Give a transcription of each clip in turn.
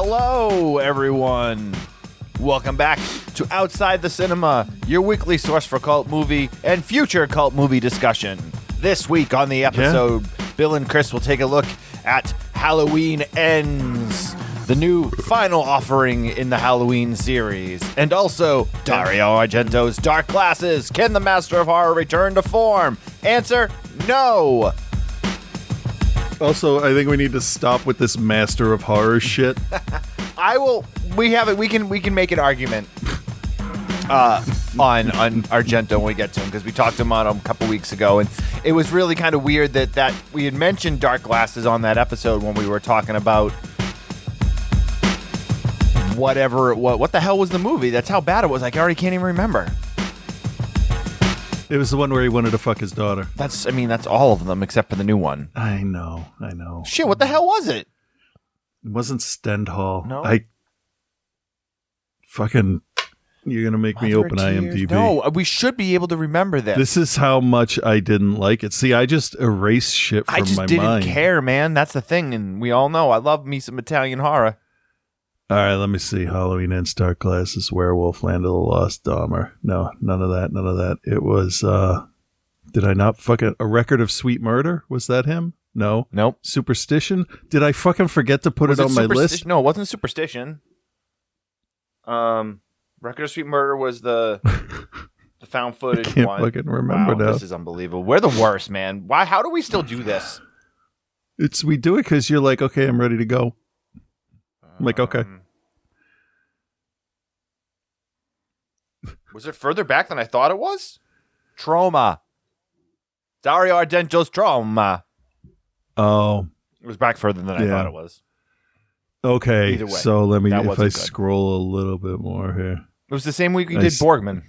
Hello, everyone. Welcome back to Outside the Cinema, your weekly source for cult movie and future cult movie discussion. This week on the episode, Bill and Chris will take a look at Halloween Ends, the new final offering in the Halloween series, and also Dario Argento's Dark Glasses. Can the Master of Horror return to form? Answer, no. Also, I think we need to stop with this Master of Horror shit. We can make an argument on Argento when we get to him, because we talked to him on him a couple weeks ago, and it was really kind of weird that we had mentioned Dark Glasses on that episode when we were talking about whatever what the hell was the movie? That's how bad it was. I already can't even remember. It was the one where he wanted to fuck his daughter. That's all of them except for the new one. I know. Shit, what the hell was it? It wasn't Stendhal. No. You're going to make me open IMDb. No, we should be able to remember this. This is how much I didn't like it. See, I just erase shit from my mind. I just didn't care, man. That's the thing, and we all know I love me some Italian horror. All right, let me see. Halloween Ends, Dark Glasses, Werewolf, Land of the Lost, Dahmer. No, none of that. It was, did I not fucking, A Record of Sweet Murder? Was that him? No. Nope. Superstition? Did I fucking forget to put it on my list? No, it wasn't Superstition. Record of Sweet Murder was the found footage I can't one. fucking remember now. This is unbelievable. We're the worst, man. Why? How do we still do this? We do it because you're like, okay, I'm ready to go. I'm like, okay. Was it further back than I thought it was? Trauma. Dario Argento's Trauma. Oh. It was back further than I thought it was. Okay, Either way, so let me, if I good. scroll a little bit more here. It was the same week we did Borgman.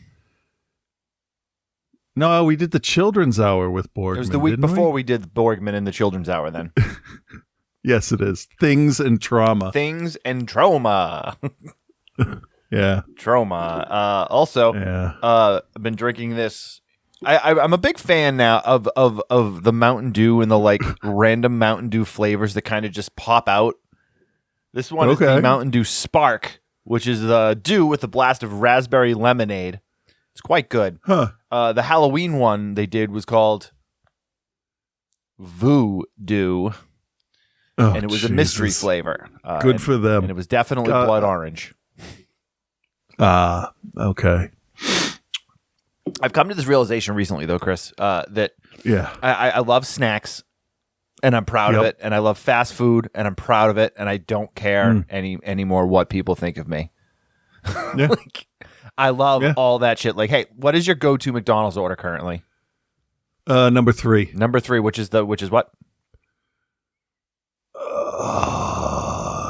No, we did the Children's Hour with Borgman. It was the week before we did Borgman and the Children's Hour then. Yes, it is. Things and Trauma. Things and Trauma. Yeah. Trauma. Also, I've been drinking this. I'm a big fan now of the Mountain Dew and the like random Mountain Dew flavors that kind of just pop out. This one is the Mountain Dew Spark, which is dew with a blast of raspberry lemonade. It's quite good. Huh. The Halloween one they did was called Voodoo. Oh, and it was a mystery flavor. Good for them. And it was definitely blood orange. Okay. I've come to this realization recently, though, Chris, that I love snacks, and I'm proud of it, and I love fast food, and I'm proud of it, and I don't care anymore what people think of me. Yeah. I love all that shit. Like, hey, what is your go-to McDonald's order currently? Number 3. Number 3, which is what?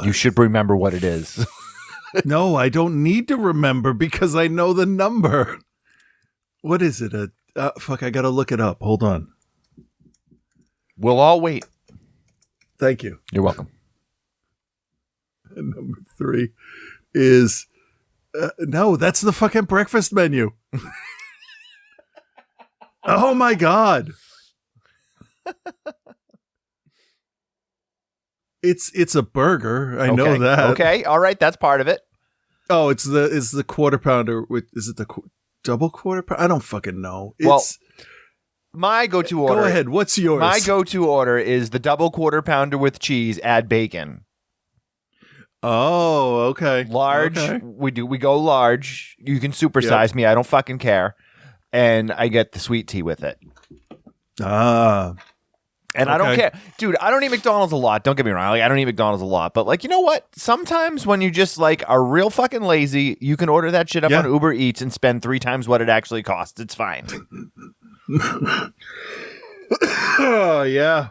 You should remember what it is. No, I don't need to remember because I know the number. What is it? Fuck, I gotta look it up. Hold on. We'll all wait. Thank you. You're welcome. And number 3 is... no, that's the fucking breakfast menu. Oh my God. It's a burger. I know that. Okay, all right, that's part of it. Oh, it's the quarter pounder. Is it the double quarter pounder? I don't fucking know. My go-to order. Go ahead. What's yours? My go-to order is the double quarter pounder with cheese, add bacon. Oh, okay. Large. Okay. We go large. You can supersize me. I don't fucking care. And I get the sweet tea with it. And I don't care. Dude, I don't eat McDonald's a lot. Don't get me wrong. Like, I don't eat McDonald's a lot. But, like, you know what? Sometimes when you just, like, are real fucking lazy, you can order that shit up on Uber Eats and spend 3 times what it actually costs. It's fine. Oh, yeah.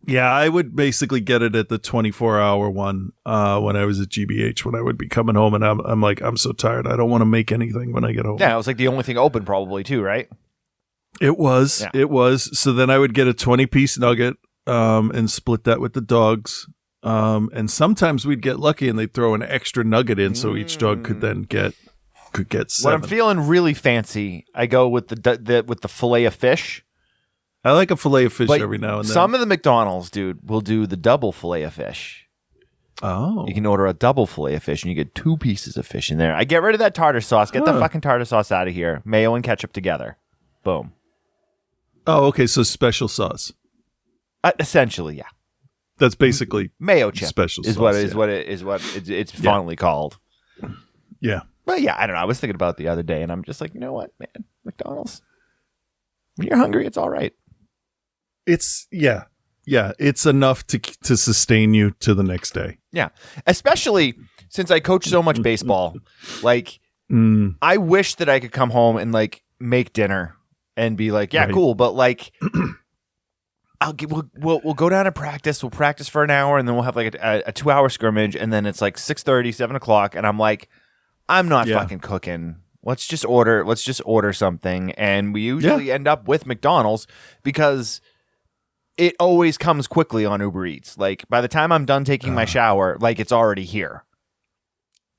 Yeah, I would basically get it at the 24-hour one when I was at GBH, when I would be coming home. And I'm like, I'm so tired. I don't want to make anything when I get home. Yeah, it was like the only thing open probably, too, right? It was. Yeah. It was. So then I would get a 20-piece nugget and split that with the dogs. And sometimes we'd get lucky and they'd throw an extra nugget in so each dog could then get 7. When I'm feeling really fancy, I go with the fillet of fish. I like a fillet of fish every now and then. Some of the McDonald's, dude, will do the double fillet of fish. Oh. You can order a double fillet of fish, and you get 2 pieces of fish in there. I get rid of that tartar sauce. Get the fucking tartar sauce out of here. Mayo and ketchup together. Boom. Oh, okay. So special sauce. Essentially, yeah. That's basically mayo chip. Special is sauce, what it's fondly called. Yeah. But yeah, I don't know. I was thinking about it the other day, and I'm just like, you know what, man, McDonald's. When you're hungry, it's all right. It's it's enough to sustain you to the next day. Yeah, especially since I coach so much baseball. Like, I wish that I could come home and like make dinner and be like, yeah, cool, but like. We'll go down to practice. We'll practice for an hour, and then we'll have like a 2-hour scrimmage, and then it's like 6:30, 7 o'clock, and I'm like, I'm not fucking cooking. Let's just order something, and we usually end up with McDonald's because it always comes quickly on Uber Eats. Like by the time I'm done taking my shower, like it's already here.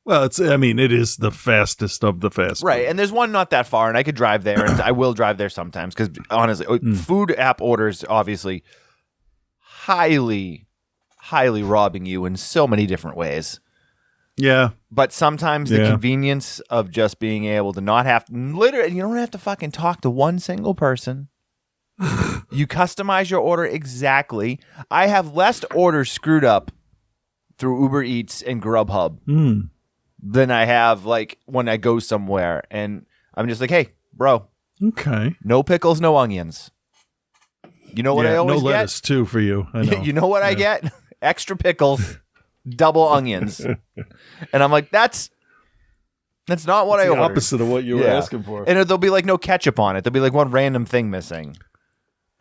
Well, it is the fastest of the fast. Right, and there's one not that far, and I could drive there, and I will drive there sometimes, because honestly, food app orders, obviously, highly, highly robbing you in so many different ways. Yeah. But sometimes the convenience of just being able to not have, literally, you don't have to fucking talk to one single person. You customize your order exactly. I have less orders screwed up through Uber Eats and Grubhub. Than I have like when I go somewhere, and I'm just like, hey, bro. Okay. No pickles, no onions. You know what I always get? No lettuce too for you. I know. You know what I get? Extra pickles, double onions, and I'm like, that's not what I ordered. Opposite of what you were asking for. And there'll be like no ketchup on it. There'll be like one random thing missing.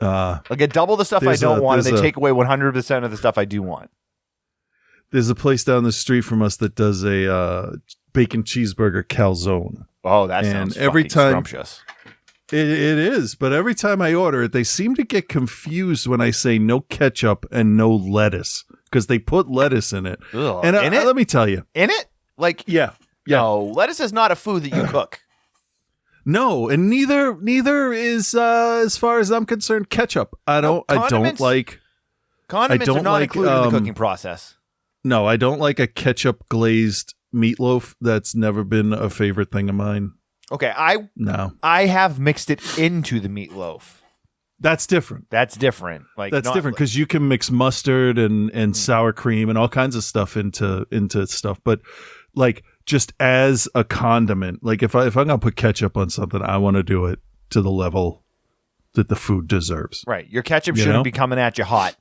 Like get double the stuff I don't want, and they take away 100% of the stuff I do want. There's a place down the street from us that does a bacon cheeseburger calzone. Oh, that sounds every time scrumptious. It is, but every time I order it, they seem to get confused when I say no ketchup and no lettuce because they put lettuce in it. Ugh. And in it? Let me tell you, in it, like no, lettuce is not a food that you cook. No, and neither is as far as I'm concerned ketchup. Condiments are not included in the cooking process. No, I don't like a ketchup glazed meatloaf. That's never been a favorite thing of mine. Okay, I have mixed it into the meatloaf. That's different. That's different. Like that's different because you can mix mustard and sour cream and all kinds of stuff into stuff. But like just as a condiment, like if I'm gonna put ketchup on something, I want to do it to the level that the food deserves. Right. Your ketchup shouldn't be coming at you hot.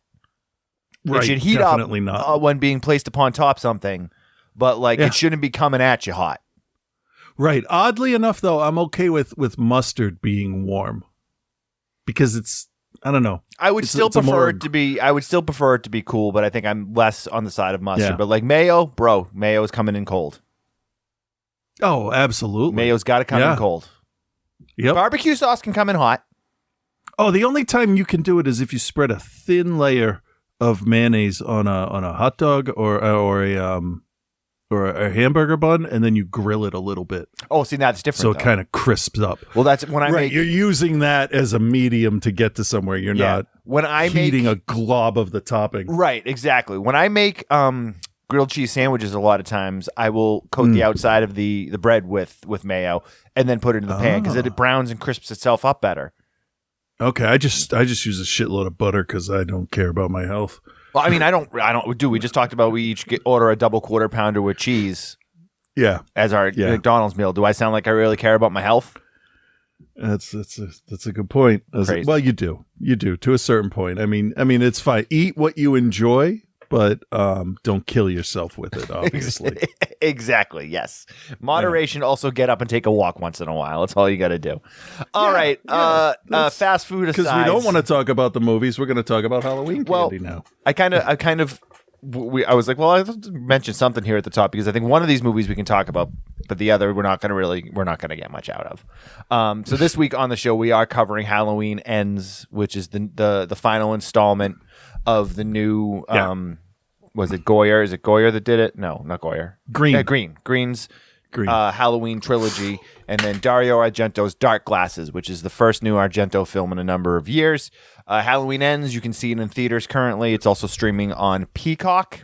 Right, it should heat definitely up not. When being placed upon top something, but like it shouldn't be coming at you hot. Right. Oddly enough, though, I'm okay with mustard being warm because it's I don't know. I would still prefer it to be. I would still prefer it to be cool, but I think I'm less on the side of mustard. But like mayo, mayo is coming in cold. Oh, absolutely. Mayo's got to come in cold. Yep. Barbecue sauce can come in hot. Oh, the only time you can do it is if you spread a thin layer of mayonnaise on a hot dog or a hamburger bun, and then you grill it a little bit. Oh, see, that's different. So it kind of crisps up. Well, that's when I make. You're using that as a medium to get to somewhere. You're not when I heating a glob of the topping. Right, exactly. When I make grilled cheese sandwiches, a lot of times I will coat the outside of the bread with mayo and then put it in the pan because it browns and crisps itself up better. Okay, I just use a shitload of butter because I don't care about my health. Well, I mean, I don't. We just talked about we each order a double quarter pounder with cheese. Yeah, as our McDonald's meal. Do I sound like I really care about my health? That's a good point. Well, you do to a certain point. I mean, it's fine. Eat what you enjoy, but don't kill yourself with it. Obviously, exactly. Yes, moderation. Also, get up and take a walk once in a while. That's all you got to do. All right. Fast food aside, because we don't want to talk about the movies. We're going to talk about Halloween candy now. I was like, well, I have to mention something here at the top because I think one of these movies we can talk about, but the other we're not going to get much out of. So this week on the show we are covering Halloween Ends, which is the final installment of the new. Was it Goyer? Is it Goyer that did it? No, not Goyer. Green's Halloween trilogy, and then Dario Argento's Dark Glasses, which is the first new Argento film in a number of years. Halloween Ends, you can see it in theaters currently. It's also streaming on Peacock.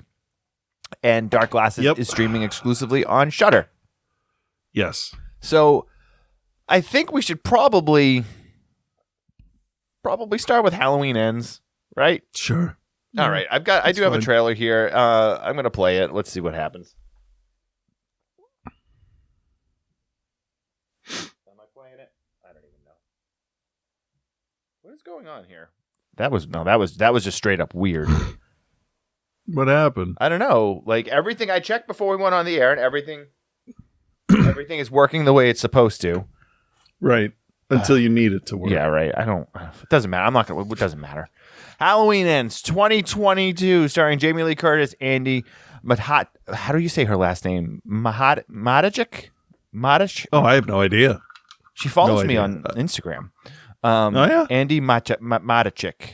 and Dark Glasses is streaming exclusively on Shudder. Yes. So I think we should probably start with Halloween Ends, right? Sure. All right. I do have a trailer here. I'm going to play it. Let's see what happens. Am I playing it? I don't even know. What is going on here? That was just straight up weird. What happened? I don't know. Like everything I checked before we went on the air and everything is working the way it's supposed to. Right. Until you need it to work. Yeah, right. It doesn't matter. It doesn't matter. Halloween Ends 2022, starring Jamie Lee Curtis, Andy Mahat. How do you say her last name? Matichik? Oh, I have no idea. She follows me on Instagram. Andy Matichik.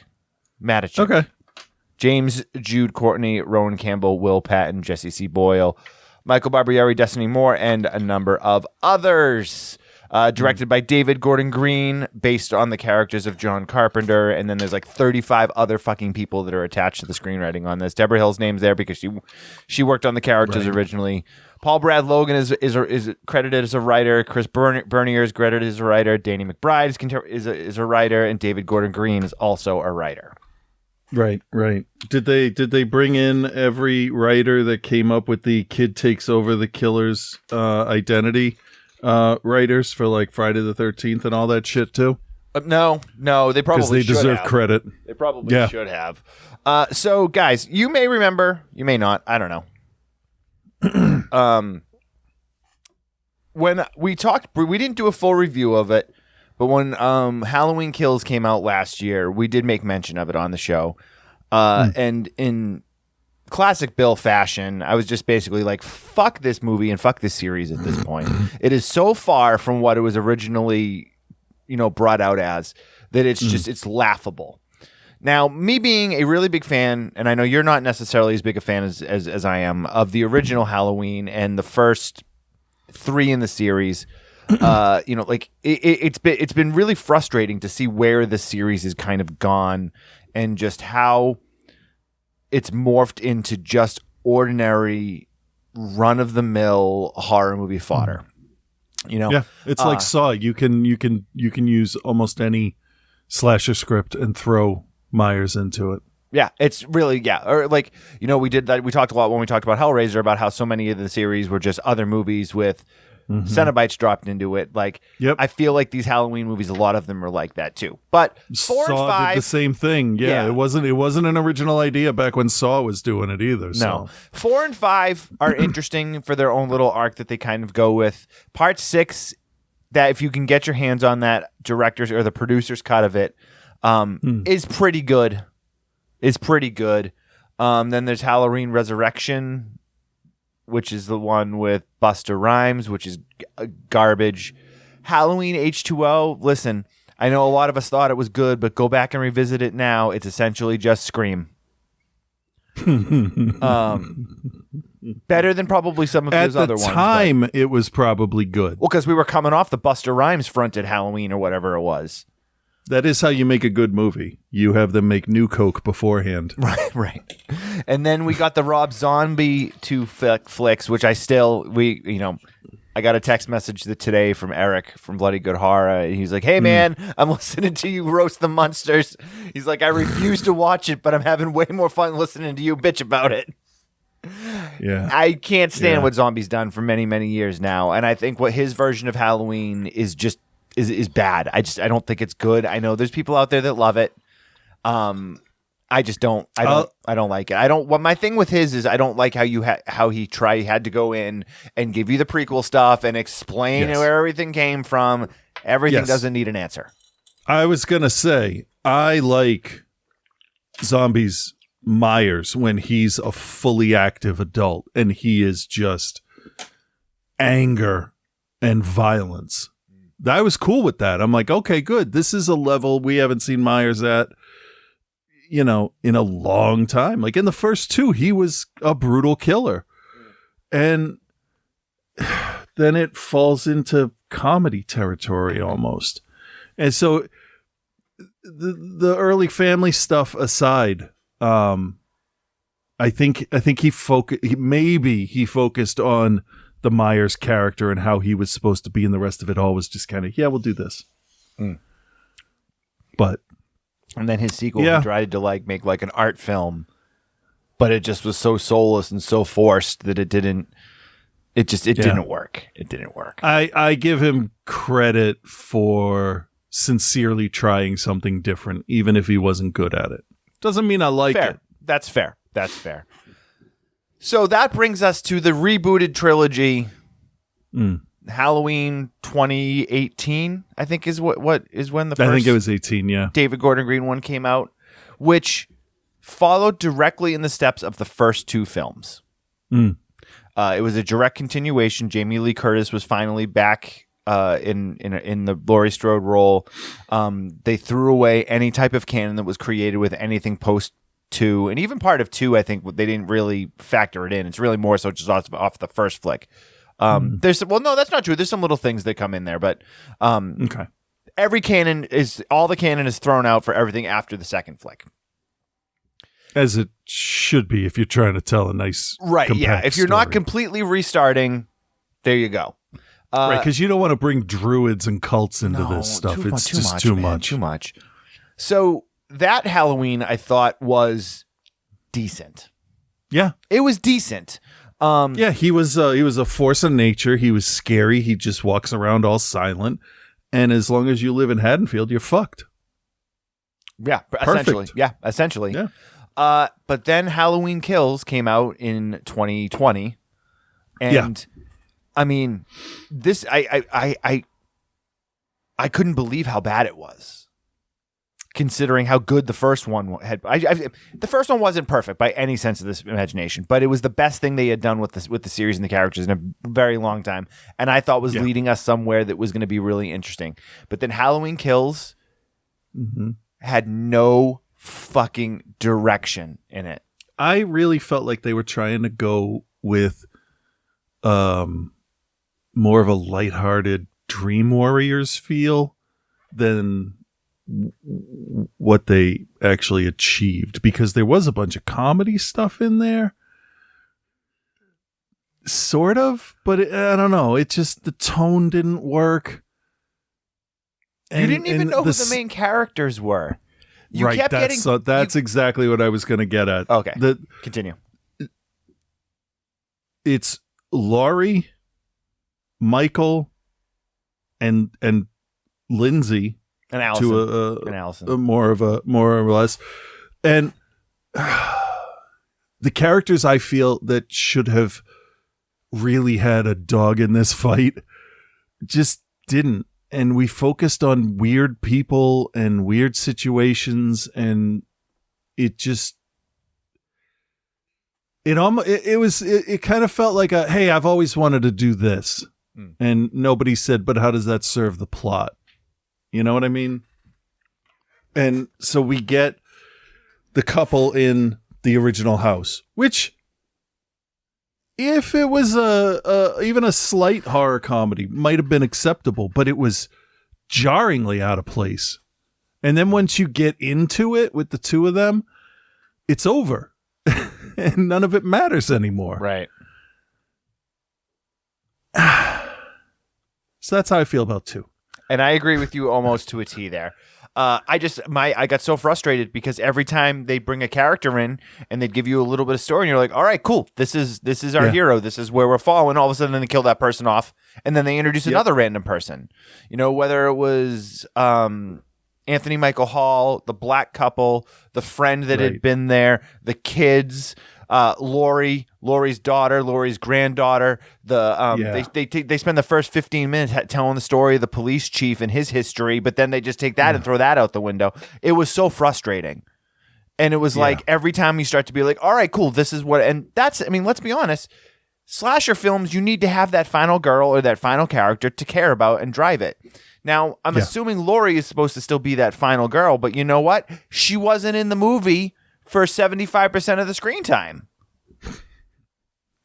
Okay. James Jude Courtney, Rowan Campbell, Will Patton, Jesse C. Boyle, Michael Barbieri, Destiny Moore, and a number of others. Directed by David Gordon Green, based on the characters of John Carpenter, and then there's like 35 other fucking people that are attached to the screenwriting on this. Deborah Hill's name's there because she worked on the characters originally. Paul Brad Logan is credited as a writer. Chris Bernier is credited as a writer. Danny McBride is a writer, and David Gordon Green is also a writer. Right. Did they bring in every writer that came up with the kid takes over the killer's identity? Writers for like Friday the 13th and all that shit too? No, they probably because they deserve credit. They probably should have. So guys, you may remember, you may not. I don't know. When we talked, we didn't do a full review of it, but when Halloween Kills came out last year, we did make mention of it on the show. And in classic Bill fashion, I was just basically like, fuck this movie and fuck this series at this point. It is so far from what it was originally, brought out as, that it's just, it's laughable. Now, me being a really big fan, and I know you're not necessarily as big a fan as I am, of the original Halloween and the first 3 in the series, it's been really frustrating to see where the series has kind of gone and just how it's morphed into just ordinary run-of-the-mill horror movie fodder. Yeah, it's like Saw. You can use almost any slasher script and throw Myers into it. Yeah, it's really or like we did that. We talked a lot when we talked about Hellraiser about how so many of the series were just other movies with Cenobites dropped into it. Like, I feel like these Halloween movies, a lot of them are like that too. But 4 and 5 did the same thing. Yeah, it wasn't an original idea back when Saw was doing it either. So. No, 4 and 5 are interesting for their own little arc that they kind of go with. Part 6, that if you can get your hands on that director's or the producer's cut of it, is pretty good. Then there's Halloween Resurrection, which is the one with Busta Rhymes, which is garbage. Halloween H2O, listen, I know a lot of us thought it was good, but go back and revisit it now. It's essentially just Scream. Better than probably some of those other ones. At the time, it was probably good. Well, because we were coming off the Busta Rhymes fronted Halloween or whatever it was. That is how you make a good movie. You have them make new Coke beforehand. Right. And then we got the Rob Zombie 2 flicks, which I got a text message today from Eric from Bloody Good Horror. He's like, hey, man, I'm listening to you roast the monsters. He's like, I refuse to watch it, but I'm having way more fun listening to you bitch about it. Yeah. I can't stand what Zombie's done for many, many years now. And I think what his version of Halloween is just is bad. I don't think it's good. I know there's people out there that love it. I just don't. I don't like it. What my thing with his is I don't like how he had to go in and give you the prequel stuff and explain where everything came from. Everything doesn't need an answer. I was gonna say I like Zombies Myers when he's a fully active adult and he is just anger and violence. I was cool with that. I'm like, okay, good. This is a level we haven't seen Myers at, in a long time. Like in the first 2, he was a brutal killer. And then it falls into comedy territory almost. And so the early family stuff aside, I I think he focused on the Myers character and how he was supposed to be, and the rest of it all was just kind of, we'll do this. But and then his sequel, he tried to make like an art film, but it just was so soulless and so forced that it didn't work. It didn't work. I give him credit for sincerely trying something different, even if he wasn't good at it. Doesn't mean I like it. That's fair. So that brings us to the rebooted trilogy. Halloween 2018, I think is what is when the first, I think it was 18, yeah. David Gordon Green one came out, which followed directly in the steps of the first two films. It was a direct continuation. Jamie Lee Curtis was finally back in the Laurie Strode role. They threw away any type of canon that was created with anything post 2, and even part of 2, I think they didn't really factor it in. It's really more so just off the first flick. No, that's not true. There's some little things that come in there, but okay. All the canon is thrown out for everything after the second flick. As it should be if you're trying to tell a nice If you're not completely restarting, there you go. Right, because you don't want to bring druids and cults into this stuff. It's just too much. So that Halloween, I thought, was decent. Yeah. It was decent. He was a force of nature. He was scary. He just walks around all silent. And as long as you live in Haddonfield, you're fucked. Yeah, essentially. Perfect. Yeah, essentially. Yeah. But then Halloween Kills came out in 2020. And I mean, this I couldn't believe how bad it was, considering how good the first one had. The first one wasn't perfect by any sense of this imagination, but it was the best thing they had done with the series and the characters in a very long time, and I thought was leading us somewhere that was going to be really interesting. But then Halloween Kills had no fucking direction in it. I really felt like they were trying to go with more of a lighthearted Dream Warriors feel than what they actually achieved, because there was a bunch of comedy stuff in there, sort of, but I don't know, it just, the tone didn't work. You didn't even know who the main characters were. You kept that's exactly what I was going to get at. Okay, continue. It's Laurie, Michael, and Lindsay, and Allison, to Allison, more or less, and the characters I feel that should have really had a dog in this fight just didn't, and we focused on weird people and weird situations, and it just. It kind of felt like hey, I've always wanted to do this. And nobody said, but how does that serve the plot? You know what I mean? And so we get the couple in the original house, which, if it was even a slight horror comedy, might have been acceptable, but it was jarringly out of place. And then once you get into it with the two of them, it's over. And none of it matters anymore. Right. So that's how I feel about 2. And I agree with you almost to a T there. I got so frustrated because every time they bring a character in and they'd give you a little bit of story and you're like, all right, cool. This is our hero. This is where we're following. All of a sudden they kill that person off. And then they introduce another random person, whether it was, Anthony Michael Hall, the black couple, the friend that had been there, the kids, Laurie's daughter, Laurie's granddaughter. They spend the first 15 minutes telling the story of the police chief and his history, but then they just take that and throw that out the window. It was so frustrating. And it was like every time you start to be like, all right, cool, this is what, and that's, I mean, let's be honest, slasher films, you need to have that final girl or that final character to care about and drive it. Now, I'm assuming Laurie is supposed to still be that final girl, but you know what? She wasn't in the movie for 75% of the screen time.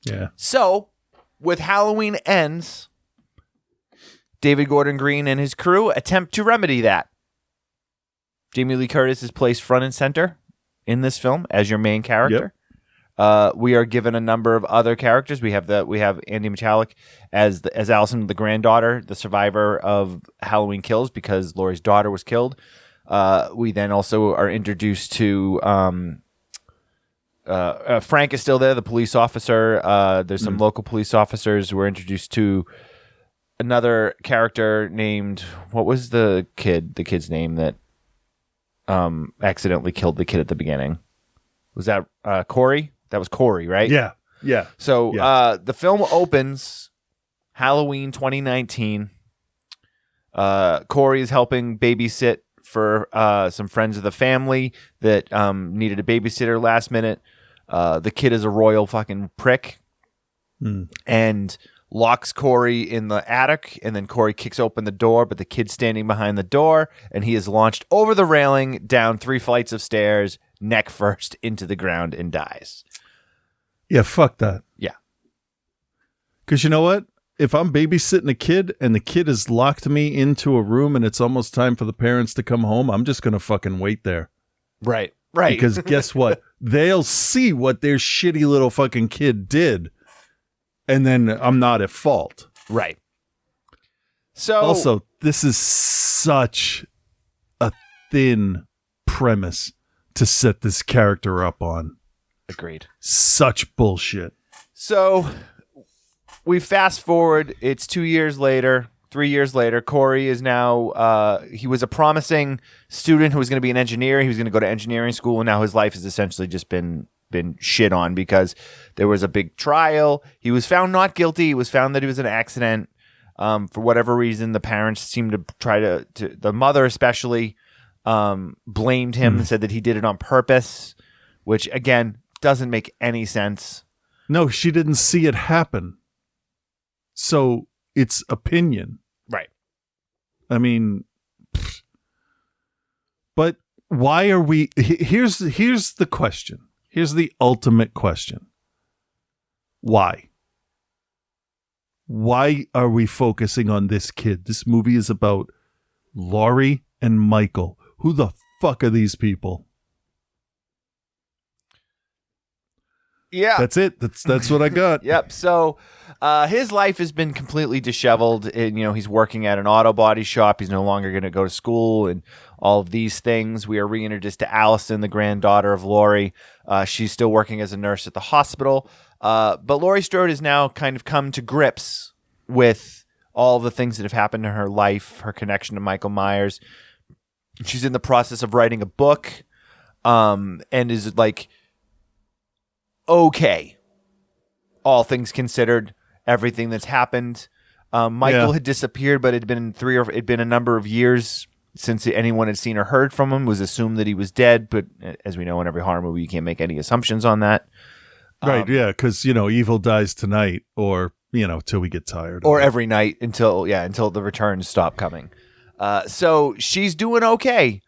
Yeah. So, with Halloween Ends, David Gordon Green and his crew attempt to remedy that. Jamie Lee Curtis is placed front and center in this film as your main character. We are given a number of other characters. We have Andy Michalek as Allison, the granddaughter, the survivor of Halloween Kills because Laurie's daughter was killed. We then also are introduced to Frank is still there, the police officer. There's some local police officers. We're introduced to another character named, what was the kid's name that accidentally killed the kid at the beginning? Was that Corey? That was Corey, right? Yeah. So the film opens Halloween 2019. Corey is helping babysit for some friends of the family that needed a babysitter last minute. The kid is a royal fucking prick and locks Corey in the attic, and then Corey kicks open the door, but the kid's standing behind the door, and he is launched over the railing, down 3 flights of stairs, neck first into the ground, and dies. Yeah, fuck that. Yeah. Because you know what? If I'm babysitting a kid and the kid has locked me into a room and it's almost time for the parents to come home, I'm just going to fucking wait there. Right. Because guess what? They'll see what their shitty little fucking kid did, and then I'm not at fault. Right. So also, this is such a thin premise to set this character up on. Agreed. Such bullshit. So we fast forward. It's 2 years later, 3 years later. Corey is now, he was a promising student who was going to be an engineer. He was going to go to engineering school, and now his life has essentially just been shit on because there was a big trial. He was found not guilty. He was found that he was an accident. For whatever reason, the parents seemed to try to the mother especially, blamed him and said that he did it on purpose, which again doesn't make any sense. No, she didn't see it happen. So it's opinion. Right. I mean, but why are we, here's the question. Here's the ultimate question. Why? Why are we focusing on this kid? This movie is about Laurie and Michael. Who the fuck are these people? Yeah. That's it. That's what I got. Yep. So his life has been completely disheveled. And, he's working at an auto body shop. He's no longer going to go to school and all of these things. We are reintroduced to Allison, the granddaughter of Laurie. She's still working as a nurse at the hospital. But Laurie Strode has now kind of come to grips with all the things that have happened to her life, her connection to Michael Myers. She's in the process of writing a book and is like, okay, all things considered, everything that's happened. Michael had disappeared, but it'd been a number of years since anyone had seen or heard from him. It was assumed that he was dead, but as we know in every horror movie, you can't make any assumptions on that. Right, yeah, because, evil dies tonight or, till we get tired. Or every night until the returns stop coming. So she's doing okay.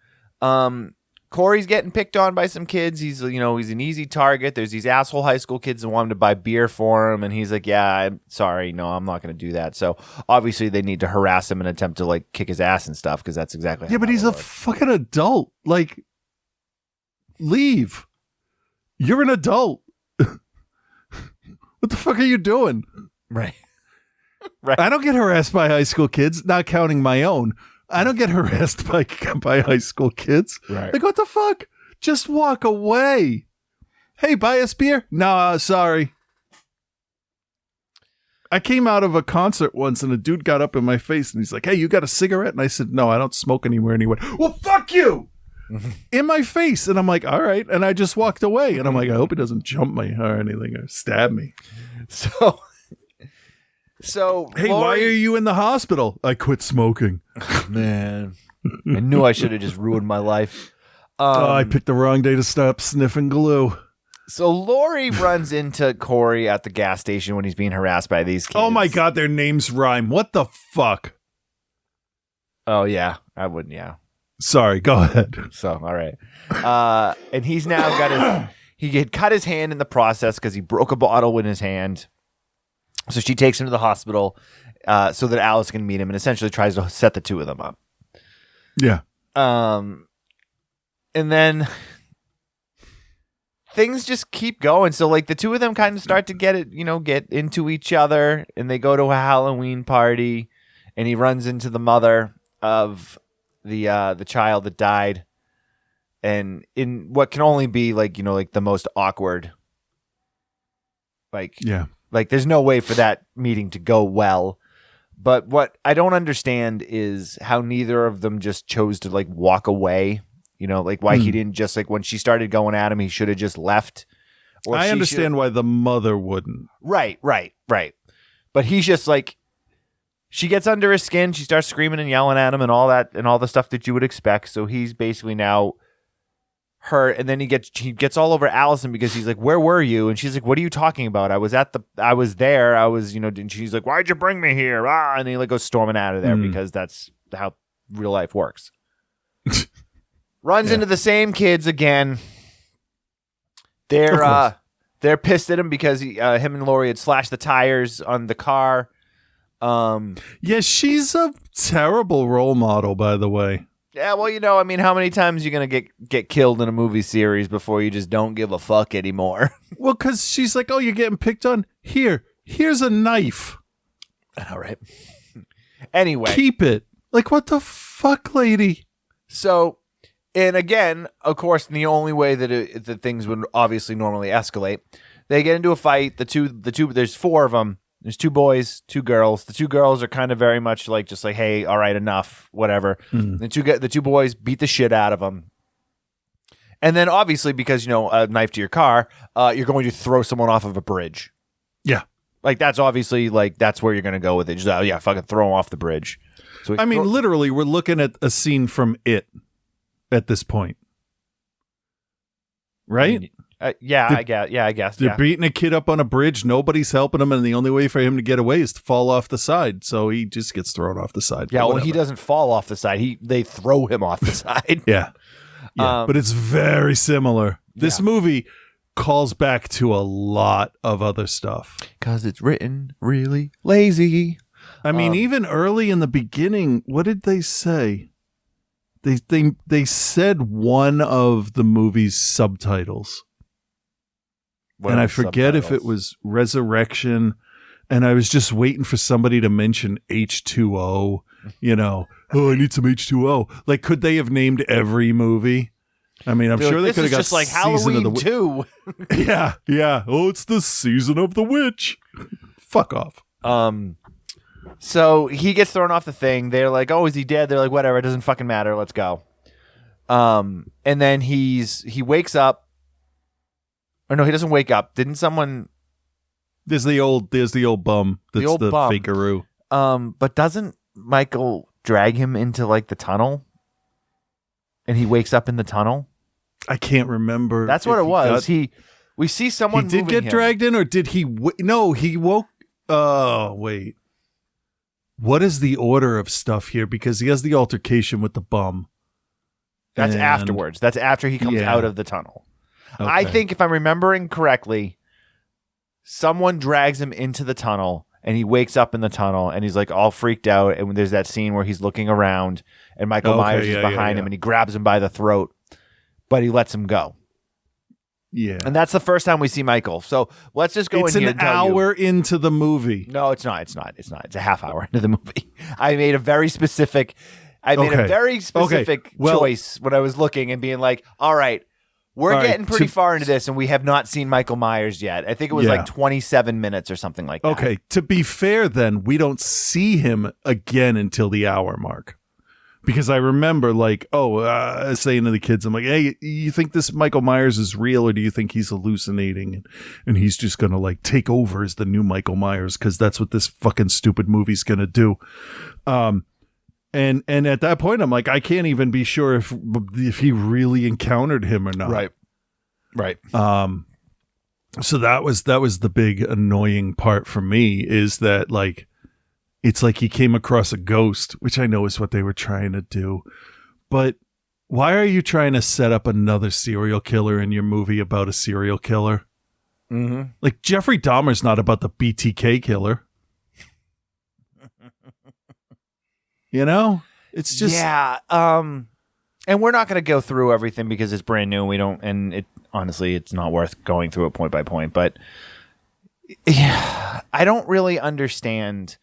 Corey's getting picked on by some kids. He's an easy target. There's these asshole high school kids that want him to buy beer for him, and he's like, "Yeah, I'm sorry, no, I'm not going to do that." So obviously they need to harass him and attempt to like kick his ass and stuff because that's exactly. Yeah, but he's a fucking adult. Like, leave. You're an adult. What the fuck are you doing? Right. I don't get harassed by high school kids, not counting my own. I don't get harassed by high school kids. Right. Like, what the fuck? Just walk away. Hey, buy us beer? No, sorry. I came out of a concert once and a dude got up in my face and he's like, "Hey, you got a cigarette?" And I said, "No, I don't smoke anywhere." "Well, fuck you!" In my face. And I'm like, all right. And I just walked away. And I'm like, I hope he doesn't jump me or anything or stab me. So hey, Laurie, why are you in the hospital? I quit smoking. Man, I knew I should have just ruined my life. I picked the wrong day to stop sniffing glue. So Laurie runs into Corey at the gas station when he's being harassed by these kids. Oh my God, their names rhyme. What the fuck? Oh yeah, I wouldn't. Yeah. Sorry, go ahead. So all right, and he's now got he had cut his hand in the process because he broke a bottle in his hand. So she takes him to the hospital so that Alice can meet him and essentially tries to set the two of them up. Yeah. And then things just keep going. So like the two of them kind of start to get into each other, and they go to a Halloween party, and he runs into the mother of the child that died, and in what can only be like the most awkward. Like there's no way for that meeting to go well. But what I don't understand is how neither of them just chose to like walk away. Like why he didn't just like when she started going at him, he should have just left. Or I understand why the mother wouldn't. Right. But he's just like, she gets under his skin. She starts screaming and yelling at him and all that and all the stuff that you would expect. So he's basically now hurt. And then he gets all over Allison because he's like, where were you? And she's like, what are you talking about? I was there. And she's like, why'd you bring me here? And he like goes storming out of there because that's how real life works. Runs into the same kids again. They're pissed at him because him and Lori had slashed the tires on the car. Yeah, she's a terrible role model, by the way. Yeah, well, how many times are you going to get killed in a movie series before you just don't give a fuck anymore? Well, because she's like, oh, you're getting picked on? Here's a knife. All right. Anyway. Keep it. Like, what the fuck, lady? So, and again, of course, the only way that things would obviously normally escalate, they get into a fight. The two, there's four of them. There's two boys, two girls. The two girls are kind of very much like, just like, hey, all right, enough, whatever. The two boys beat the shit out of them. And then obviously, because, a knife to your car, you're going to throw someone off of a bridge. Yeah. Like, that's obviously, like, that's where you're going to go with it. Just, fucking throw them off the bridge. So literally, we're looking at a scene from It at this point. Right? I guess. They're beating a kid up on a bridge. Nobody's helping him, and the only way for him to get away is to fall off the side. So he just gets thrown off the side. Yeah, well, he doesn't fall off the side. They throw him off the side. Yeah. But it's very similar. This movie calls back to a lot of other stuff. Because it's written really lazy. I mean, even early in the beginning, what did they say? They said one of the movie's subtitles. And I forget if it was Resurrection, and I was just waiting for somebody to mention H2O, oh, I need some H2O. Like, could they have named every movie? I mean, I'm sure they could have got just like Halloween 2. Yeah. Oh, it's the season of the witch. Fuck off. So he gets thrown off the thing. They're like, oh, is he dead? They're like, whatever, it doesn't fucking matter. Let's go. And then he wakes up. Or no, he doesn't wake up. Didn't someone? There's the old bum. That's the bum. fakeroo. But doesn't Michael drag him into like the tunnel? And he wakes up in the tunnel. I can't remember. That's what it was. We see someone. He did get dragged in, or did he? No, he woke. Oh wait. What is the order of stuff here? Because he has the altercation with the bum. That's afterwards. That's after he comes out of the tunnel. Okay. I think if I'm remembering correctly, someone drags him into the tunnel and he wakes up in the tunnel and he's like all freaked out. And there's that scene where he's looking around and Michael Myers is behind him and he grabs him by the throat, but he lets him go. Yeah. And that's the first time we see Michael. So let's just go in here and tell you. It's an hour into the movie. No, it's not. It's a half hour into the movie. I made a very specific choice when I was looking and being like, all right, we're getting pretty far into this, and we have not seen Michael Myers yet. I think it was like 27 minutes or something like that. Okay, to be fair then, we don't see him again until the hour mark. Because I remember saying to the kids, I'm like, hey, you think this Michael Myers is real, or do you think he's hallucinating? And he's just going to like take over as the new Michael Myers, because that's what this fucking stupid movie's going to do. And at that point, I'm like, I can't even be sure if he really encountered him or not. Right. So that was the big annoying part for me, is that like, it's like he came across a ghost, which I know is what they were trying to do. But why are you trying to set up another serial killer in your movie about a serial killer? Mm-hmm. Like, Jeffrey Dahmer's not about the BTK killer. It's just... Yeah. And we're not going to go through everything because it's brand new. We don't... And honestly, it's not worth going through it point by point. But yeah, I don't really understand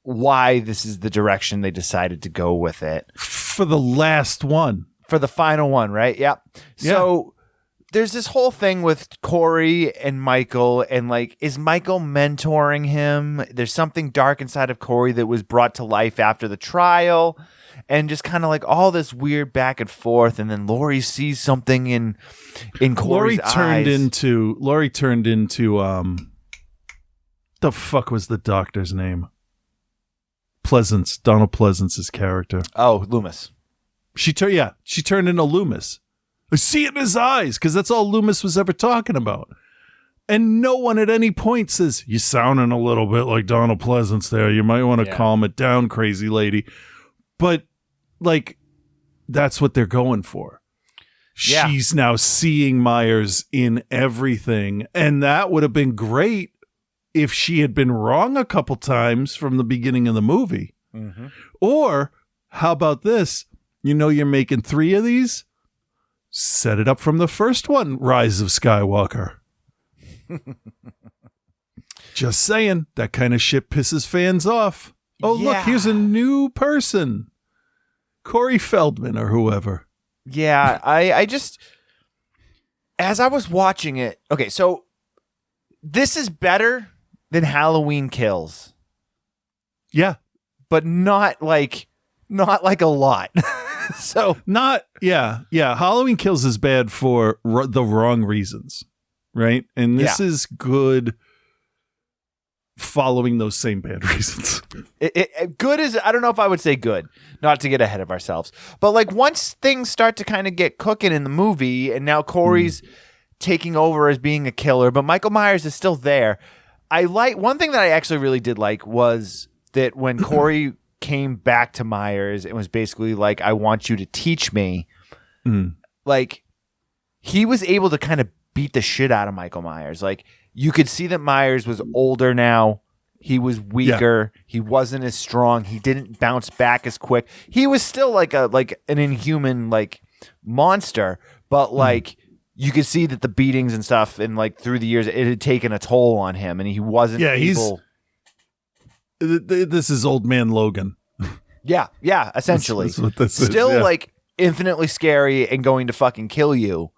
why this is the direction they decided to go with it. For the last one. For the final one, right? Yep. So there's this whole thing with Corey and Michael, and like, is Michael mentoring him? There's something dark inside of Corey that was brought to life after the trial, and just kind of like all this weird back and forth. And then Laurie sees something in Corey's eyes. Laurie turned into the fuck was the doctor's name? Pleasance, Donald Pleasance's character. Oh, Loomis. She turned into Loomis. I see it in his eyes, because that's all Loomis was ever talking about. And no one at any point says, "You're sounding a little bit like Donald Pleasance there. You might want to calm it down, crazy lady." But like, that's what they're going for. Yeah. She's now seeing Myers in everything, and that would have been great if she had been wrong a couple times from the beginning of the movie. Mm-hmm. Or how about this? You're making 3 of these? Set it up from the first one, Rise of Skywalker. Just saying, that kind of shit pisses fans off. Oh, look, here's a new person. Corey Feldman or whoever. Yeah, I just, as I was watching it, okay, so this is better than Halloween Kills. Yeah. But not like a lot. So Halloween Kills is bad for the wrong reasons, right? And this is good following those same bad reasons. Good is, I don't know if I would say good, not to get ahead of ourselves, but like once things start to kind of get cooking in the movie, and now Corey's taking over as being a killer, but Michael Myers is still there. One thing that I actually really did like was that when Corey came back to Myers, it was basically like, "I want you to teach me." Like, he was able to kind of beat the shit out of Michael Myers. Like, you could see that Myers was older now. He was weaker. Yeah. He wasn't as strong. He didn't bounce back as quick. He was still like an inhuman like monster, but like you could see that the beatings and stuff and like through the years it had taken a toll on him, and he wasn't able. This is Old Man Logan. Yeah, essentially. That's what this still is, like infinitely scary and going to fucking kill you.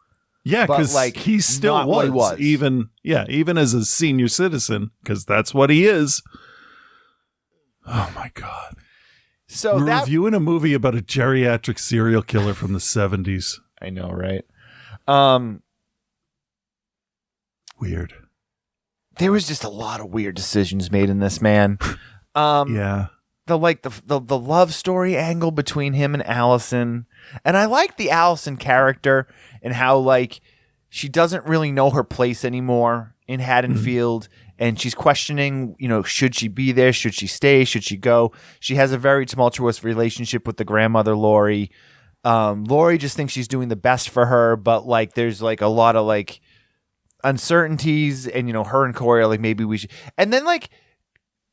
Yeah, because like, he still was. Even as a senior citizen, because that's what he is. Oh my God. So we're reviewing a movie about a geriatric serial killer from the 70s. I know, right? Weird. There was just a lot of weird decisions made in this, man. Yeah. The love story angle between him and Allison. And I like the Allison character and how like she doesn't really know her place anymore in Haddonfield, and she's questioning, should she be there? Should she stay? Should she go? She has a very tumultuous relationship with the grandmother, Laurie. Laurie just thinks she's doing the best for her, but like there's like a lot of like uncertainties, and her and Corey are like, maybe we should. And then like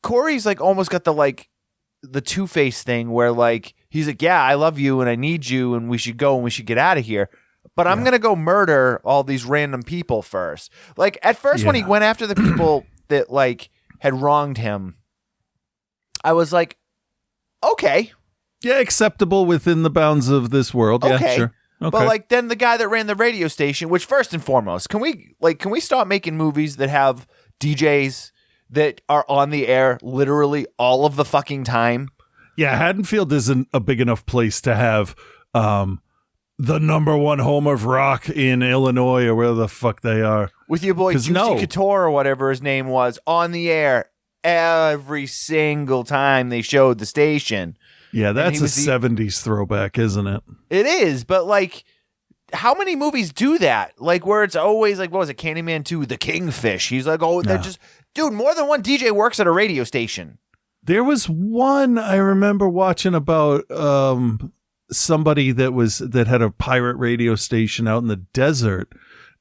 Corey's like almost got the Two-Face thing where like he's like, yeah, I love you and I need you and we should go and we should get out of here, but I'm gonna go murder all these random people first. Like at first when he went after the people that like had wronged him, I was like, okay, acceptable within the bounds of this world. Okay. Yeah, sure. Okay. But like then the guy that ran the radio station, which first and foremost, can we stop making movies that have DJs that are on the air literally all of the fucking time? Yeah, Haddonfield isn't a big enough place to have the number one home of rock in Illinois or where the fuck they are. With your boy Juicy Couture or whatever his name was on the air every single time they showed the station. Yeah, that's a 70s throwback, isn't it? It is, but like how many movies do that? Like where it's always like, what was it, Candyman 2, The Kingfish. He's like, they're just, dude, more than one DJ works at a radio station. There was one I remember watching about somebody that had a pirate radio station out in the desert,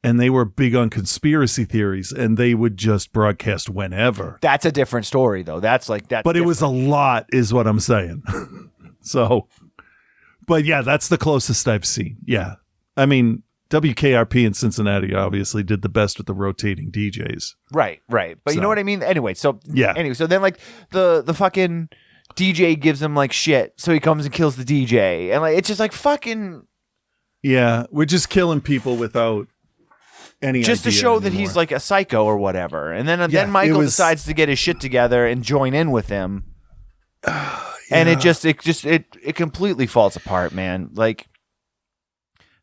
and they were big on conspiracy theories, and they would just broadcast whenever. That's a different story, though. That's like that. But different. It was a lot, is what I'm saying. So, but yeah, that's the closest I've seen. Yeah, I mean, WKRP in Cincinnati obviously did the best with the rotating DJs. Right. But you know what I mean? Anyway, so then like the fucking DJ gives him like shit, so he comes and kills the DJ. And like it's just like fucking yeah, we're just killing people without any just to show anymore. that he's like a psycho or whatever. And then Michael decides to get his shit together and join in with him. And it completely falls apart, man. Like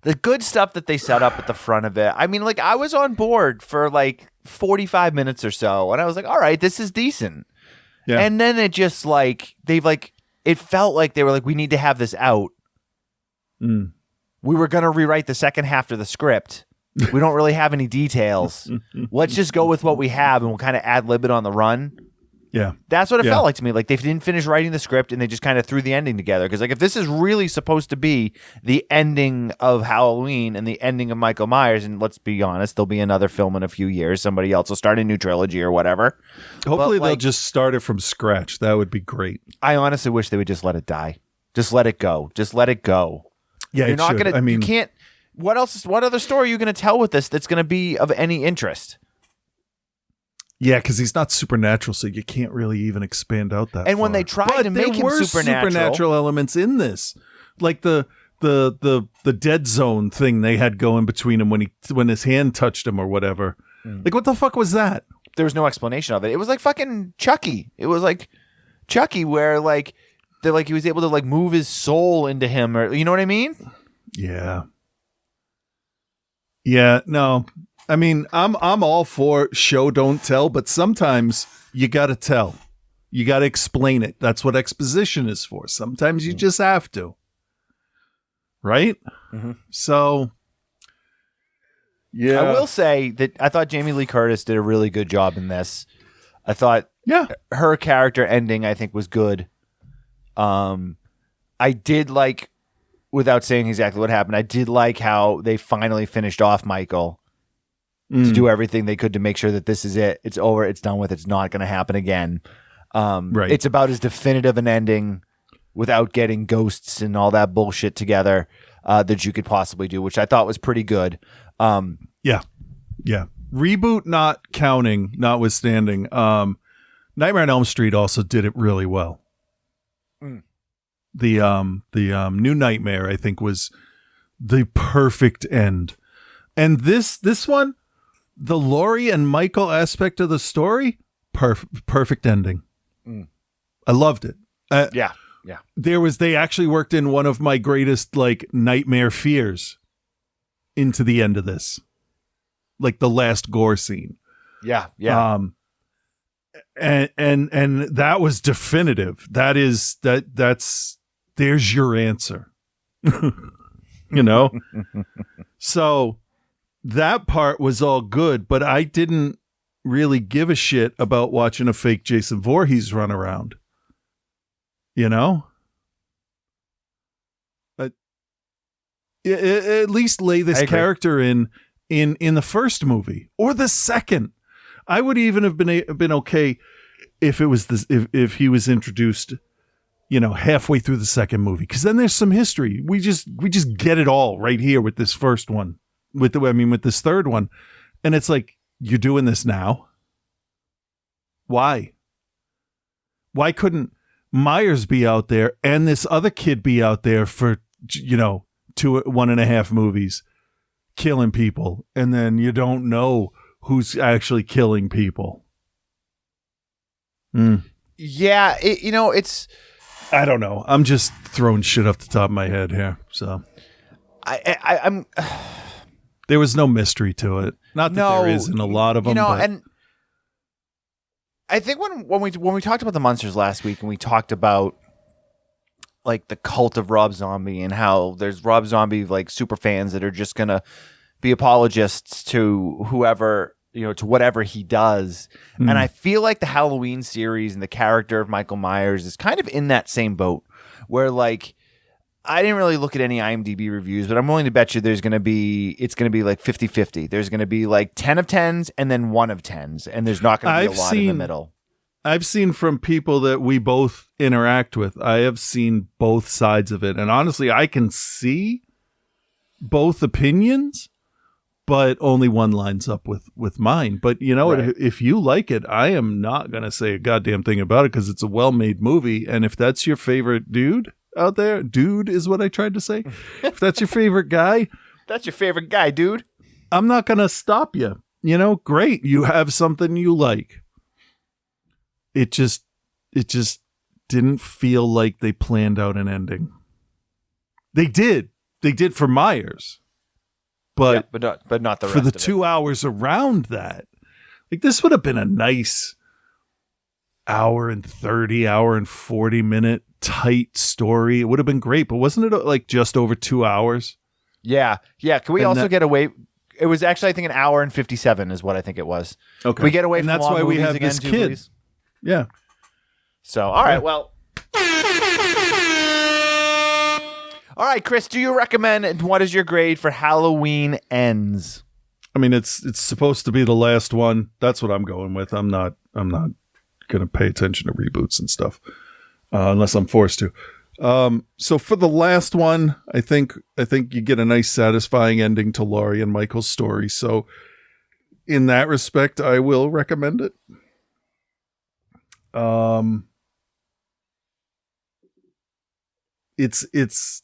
the good stuff that they set up at the front of it. I mean, like I was on board for like 45 minutes or so, and I was like, all right, this is decent. Yeah. And then it just like it felt like they were like, we need to have this out. We were gonna rewrite the second half of the script. We don't really have any details. Let's just go with what we have, and we'll kind of ad lib it on the run. Yeah, that's what it felt like to me. Like they didn't finish writing the script, and they just kind of threw the ending together. Because like if this is really supposed to be the ending of Halloween and the ending of Michael Myers, and let's be honest, there'll be another film in a few years. Somebody else will start a new trilogy or whatever. Hopefully, they'll just start it from scratch. That would be great. I honestly wish they would just let it die. Just let it go. Just let it go. Yeah, you're not gonna. I mean, you can't. What else? What other story are you going to tell with this that's going to be of any interest? Yeah, because he's not supernatural, so you can't really even expand out that. And far. When they tried to make him supernatural elements in this, like the dead zone thing they had going between him when his hand touched him or whatever. Like, what the fuck was that? There was no explanation of it. It was like fucking Chucky. It was like Chucky, where like he was able to like move his soul into him, or you know what I mean? Yeah. Yeah. No. I mean, I'm all for show don't tell, but sometimes you got to tell. You got to explain it. That's what exposition is for. Sometimes you just have to. Right? Mm-hmm. So, yeah. I will say that I thought Jamie Lee Curtis did a really good job in this. I thought her character ending, I think, was good. I did like, without saying exactly what happened, I did like how they finally finished off Michael. To do everything they could to make sure that this is it. It's over. It's done with. It's not going to happen again. Right. It's about as definitive an ending without getting ghosts and all that bullshit together that you could possibly do, which I thought was pretty good. Yeah. Reboot not counting, notwithstanding. Nightmare on Elm Street also did it really well. The New Nightmare, I think, was the perfect end. And this one, the Laurie and Michael aspect of the story, perfect ending. I loved it. Yeah. They actually worked in one of my greatest like nightmare fears into the end of this, like the last gore scene. Yeah. And that was definitive. There's your answer. You know? So that part was all good, but I didn't really give a shit about watching a fake Jason Voorhees run around. You know? At least lay this character in the first movie or the second. I would even have been okay if it was if he was introduced, you know, halfway through the second movie, because then there's some history. We just get it all right here with this first one, with this third one, and it's like, you're doing this now. Why couldn't Myers be out there and this other kid be out there for, you know, 1.5 movies killing people, and then you don't know who's actually killing people? Yeah, it's. I don't know. I'm just throwing shit off the top of my head here. So, I'm. There was no mystery to it. Not that there is in a lot of them. But. And I think when we talked about the monsters last week, and we talked about like the cult of Rob Zombie and how there's Rob Zombie like super fans that are just gonna be apologists to whoever, you know, to whatever he does. And I feel like the Halloween series and the character of Michael Myers is kind of in that same boat, where like, I didn't really look at any IMDb reviews, but I'm willing to bet you it's going to be like 50-50. There's going to be like 10 of 10s and then 1 of 10s. And there's not going to be a lot in the middle. I've seen from people that we both interact with, I have seen both sides of it. And honestly, I can see both opinions. but only one lines up with mine. But you know, Right. if you like it, I am not going to say a goddamn thing about it because it's a well-made movie. And if that's your favorite dude out there, dude is what I tried to say. If that's your favorite guy, That's your favorite guy, dude. I'm not going to stop you. You know, great. You have something you like. It just didn't feel like they planned out an ending. They did for Myers. But But not the rest for the of it. 2 hours around that, like this would have been a nice hour and 40 minute tight story. It would have been great, but wasn't it like just over 2 hours? Yeah. Can we And also that- get away? It was actually, I think, an hour and 57 is what I think it was. Okay. Can we get away And from that's long why we movies have again, this too, kid. please? Yeah. So, all right, well. All right, Chris, do you recommend, and what is your grade for Halloween Ends? I mean, it's supposed to be the last one. That's what I'm going with. I'm not going to pay attention to reboots and stuff unless I'm forced to. So for the last one, I think you get a nice, satisfying ending to Laurie and Michael's story. So in that respect, I will recommend it. It's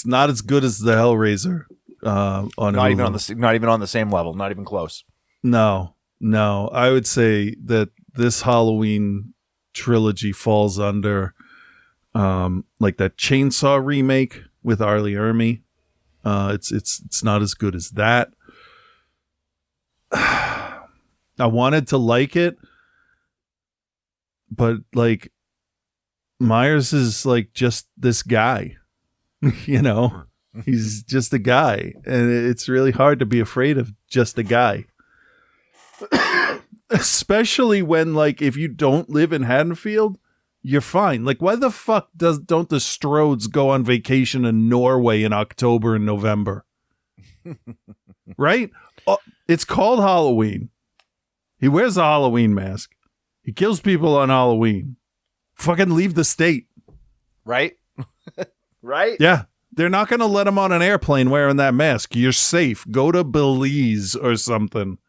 not as good as the Hellraiser. On Not even Hulu. on the same level, not even close. No. I would say that this Halloween trilogy falls under like that Chainsaw remake with Arlie Ermy. It's not as good as that. I wanted to like it, but like Myers is like just this guy, you know. He's just a guy, and it's really hard to be afraid of just a guy. Especially when, like, if you don't live in Haddonfield, you're fine. Like, why the fuck don't the Strodes go on vacation in Norway in October and November? Right? Oh, it's called Halloween. He wears a Halloween mask. He kills people on Halloween. Fucking leave the state. Right? Right? Yeah. They're not going to let him on an airplane wearing that mask. You're safe. Go to Belize or something.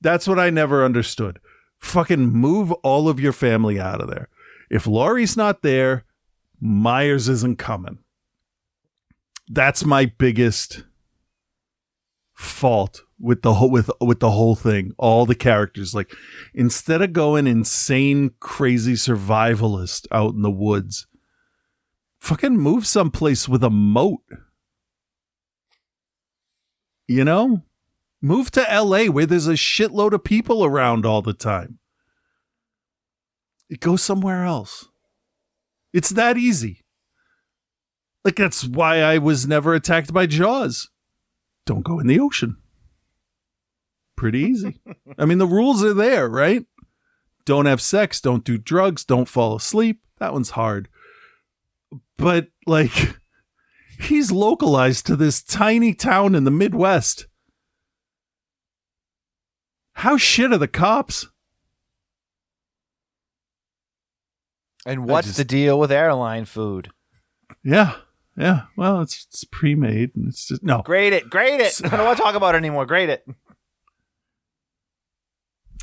That's what I never understood. Fucking move all of your family out of there. If Laurie's not there, Myers isn't coming. That's my biggest fault with the whole thing. All the characters, like, instead of going insane, crazy survivalist out in the woods, fucking move someplace with a moat. You know? Move to LA where there's a shitload of people around all the time. Go somewhere else. It's that easy. Like, that's why I was never attacked by Jaws. Don't go in the ocean. Pretty easy. I mean, the rules are there, right? Don't have sex, don't do drugs, don't fall asleep. That one's hard. But, like, he's localized to this tiny town in the Midwest. How shit are the cops? And what's the deal with airline food? Yeah. Well, it's pre-made, and it's just no. Grade it. I don't want to talk about it anymore. Grade it.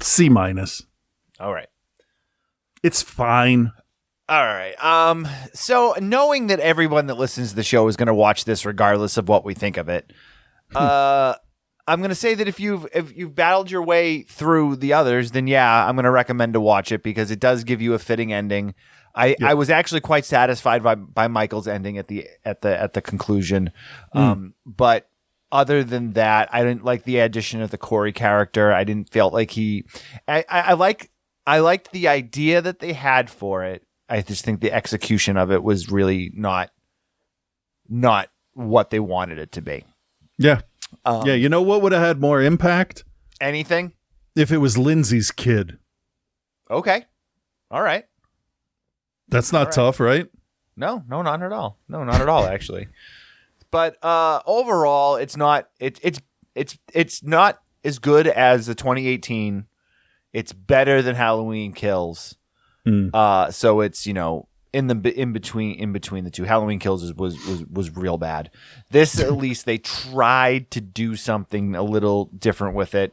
C-. All right. It's fine. All right. So knowing that everyone that listens to the show is going to watch this regardless of what we think of it, I'm going to say that if you've battled your way through the others, then yeah, I'm going to recommend to watch it because it does give you a fitting ending. I was actually quite satisfied by Michael's ending at the conclusion. But other than that, I didn't like the addition of the Corey character. I didn't feel like I liked the idea that they had for it. I just think the execution of it was really not what they wanted it to be. Yeah. You know what would have had more impact? Anything? If it was Lindsay's kid. Okay. All right. That's not tough, right? No, not at all. No, not at all, actually. But overall, it's not as good as the 2018. It's better than Halloween Kills. So it's, in between the two. Halloween Kills was real bad. This, at least, they tried to do something a little different with it.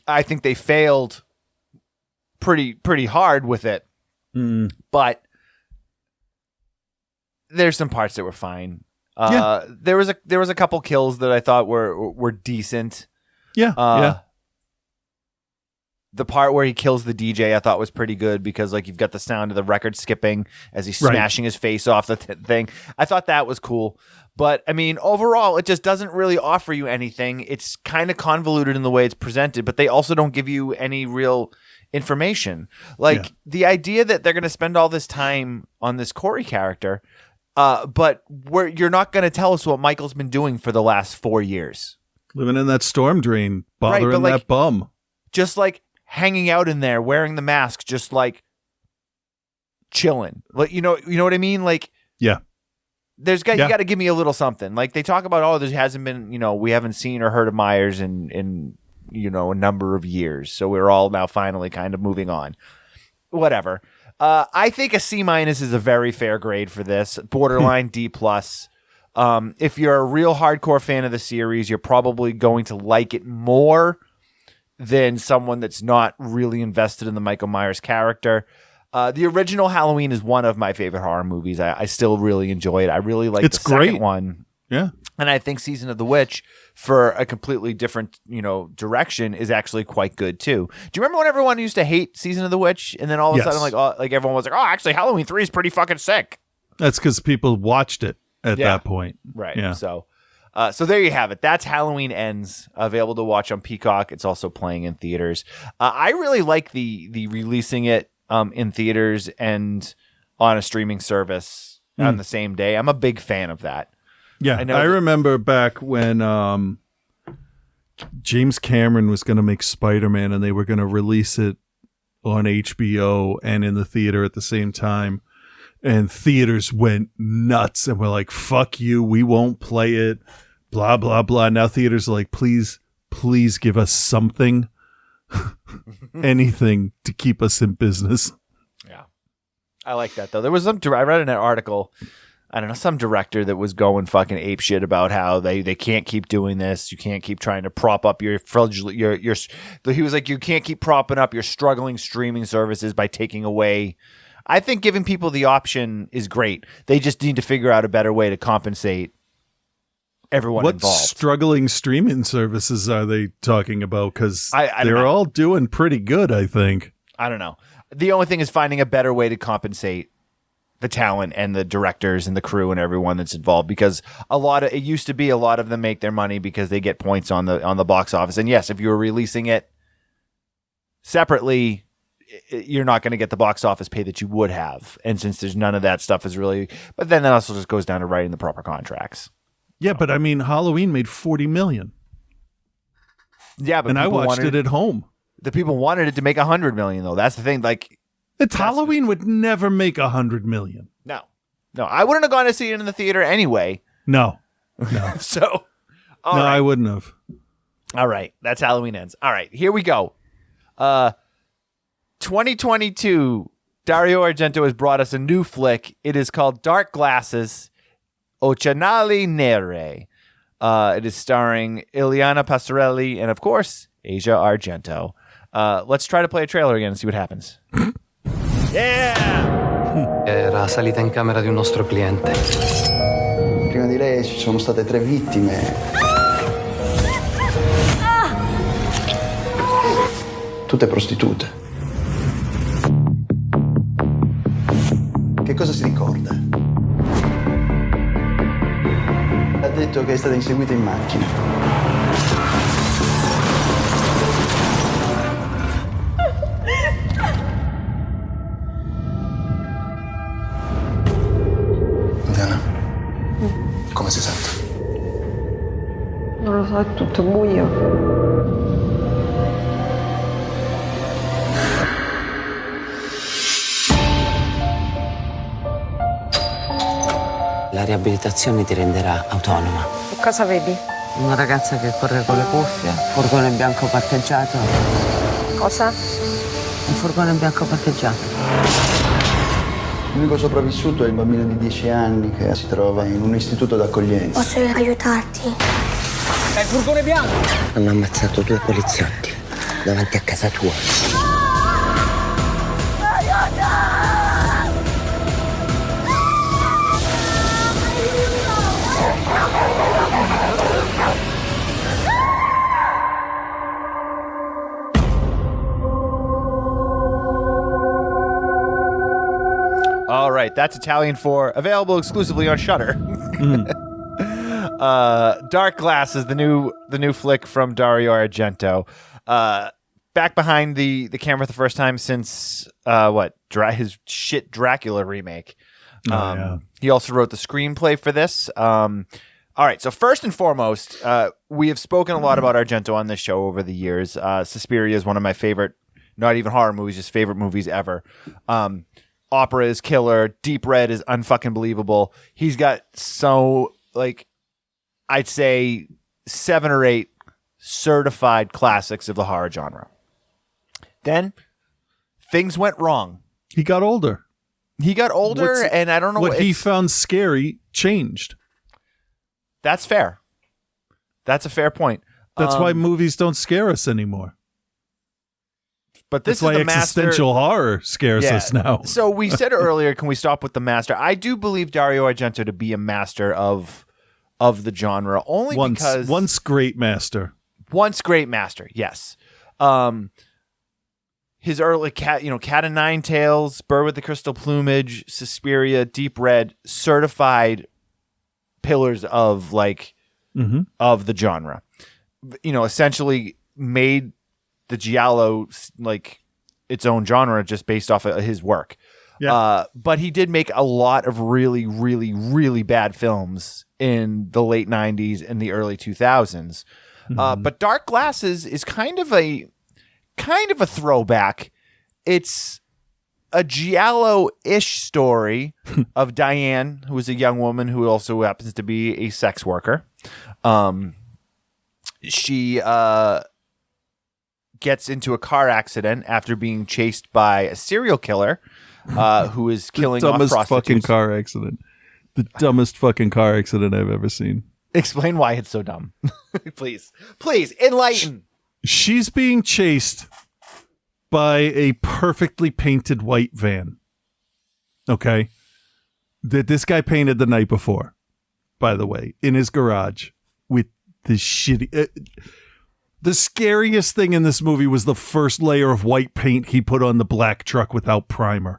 I think they failed pretty hard with it, but there's some parts that were fine. There was a couple kills that I thought were decent. The part where he kills the DJ I thought was pretty good, because like you've got the sound of the record skipping as he's smashing his face off the thing. I thought that was cool. But I mean, overall, it just doesn't really offer you anything. It's kind of convoluted in the way it's presented, but they also don't give you any real information. Like the idea that they're going to spend all this time on this Corey character, but you're not going to tell us what Michael's been doing for the last 4 years. Living in that storm drain, bothering that bum. Just like hanging out in there, wearing the mask, just like chilling. Like, you know what I mean? Like, you got to give me a little something. Like they talk about, there hasn't been, we haven't seen or heard of Myers in a number of years. So we're all now finally kind of moving on. Whatever. I think a C- is a very fair grade for this. Borderline D+. If you're a real hardcore fan of the series, you're probably going to like it more than someone that's not really invested in the Michael Myers character. The original Halloween is one of my favorite horror movies. I still really enjoy it. I really like the second one. Yeah. And I think Season of the Witch, for a completely different, direction, is actually quite good too. Do you remember when everyone used to hate Season of the Witch, and then all of a sudden, like everyone was like, "Oh, actually, Halloween 3 is pretty fucking sick." That's because people watched it at that point, right? Yeah. So there you have it. That's Halloween Ends, available to watch on Peacock. It's also playing in theaters. I really like the releasing it in theaters and on a streaming service on the same day. I'm a big fan of that. Yeah, I remember back when James Cameron was going to make Spider-Man, and they were going to release it on HBO and in the theater at the same time. And theaters went nuts and were like, "Fuck you, we won't play it." Blah blah blah. Now theaters are like, please give us something, anything to keep us in business. Yeah, I like that though. There was I read in an article, I don't know, some director that was going fucking ape shit about how they can't keep doing this. You can't keep trying to prop up your fragile. He was like, you can't keep propping up your struggling streaming services by taking away. I think giving people the option is great. They just need to figure out a better way to compensate everyone involved. What struggling streaming services are they talking about? Because they're all doing pretty good, I think. I don't know. The only thing is finding a better way to compensate the talent and the directors and the crew and everyone that's involved, because it used to be a lot of them make their money because they get points on the box office. And yes, if you were releasing it separately, you're not going to get the box office pay that you would have. And since there's none of that stuff is really, but then that also just goes down to writing the proper contracts. Yeah, but I mean, Halloween made $40 million. Yeah, but I watched it at home. The people wanted it to make $100 million, though. That's the thing. Like, Halloween would never make $100 million. No, I wouldn't have gone to see it in the theater anyway. No. So, I wouldn't have. All right, that's Halloween Ends. All right, here we go. 2022. Dario Argento has brought us a new flick. It is called Dark Glasses. Oceanali Nere. It is starring Iliana Pastorelli and, of course, Asia Argento. Let's try to play a trailer again and see what happens. Yeah! Era salita in camera di un nostro cliente. Prima di lei ci sono state 3 vittime. Tutte prostitute. Che cosa si ricorda? Ha detto che è stata inseguita in macchina. Diana, come si sente? Non lo so, è tutto buio. La riabilitazione ti renderà autonoma. E cosa vedi? Una ragazza che corre con le cuffie, furgone bianco parcheggiato. Cosa? Un furgone bianco parcheggiato. L'unico sopravvissuto è il bambino di 10 anni che si trova in un istituto d'accoglienza. Posso aiutarti? È il furgone bianco! Hanno ammazzato 2 poliziotti davanti a casa tua. All right, that's Italian for available exclusively on Shudder. Dark Glass is the new flick from Dario Argento. Back behind the camera the first time since his shit Dracula remake. He also wrote the screenplay for this. All right, so first and foremost, we have spoken a lot about Argento on this show over the years. Suspiria is one of my favorite, not even horror movies, just favorite movies ever. Opera is killer. Deep Red is unfucking believable. He's got I'd say 7 or 8 certified classics of the horror genre. Then things went wrong. He got older. And I don't know what he found scary changed. That's fair. That's a fair point. That's why movies don't scare us anymore. But this That's is why the existential horror scares us now. So we said earlier, can we stop with the master? I do believe Dario Argento to be a master of the genre, because once great master. Once great master, yes. His early Cat and Nine Tails, Bird with the Crystal Plumage, Suspiria, Deep Red, certified pillars of of the genre. Essentially made the giallo its own genre just based off of his work. Yeah. But he did make a lot of really, really, really bad films in the late 90s and the early 2000s. But Dark Glasses is kind of a throwback. It's a giallo-ish story of Diane, who is a young woman who also happens to be a sex worker. She gets into a car accident after being chased by a serial killer who is killing off prostitutes. The dumbest fucking car accident I've ever seen. Explain why it's so dumb. Please enlighten. She's being chased by a perfectly painted white van. Okay. That this guy painted the night before, by the way, in his garage with this shitty... the scariest thing in this movie was the first layer of white paint he put on the black truck without primer.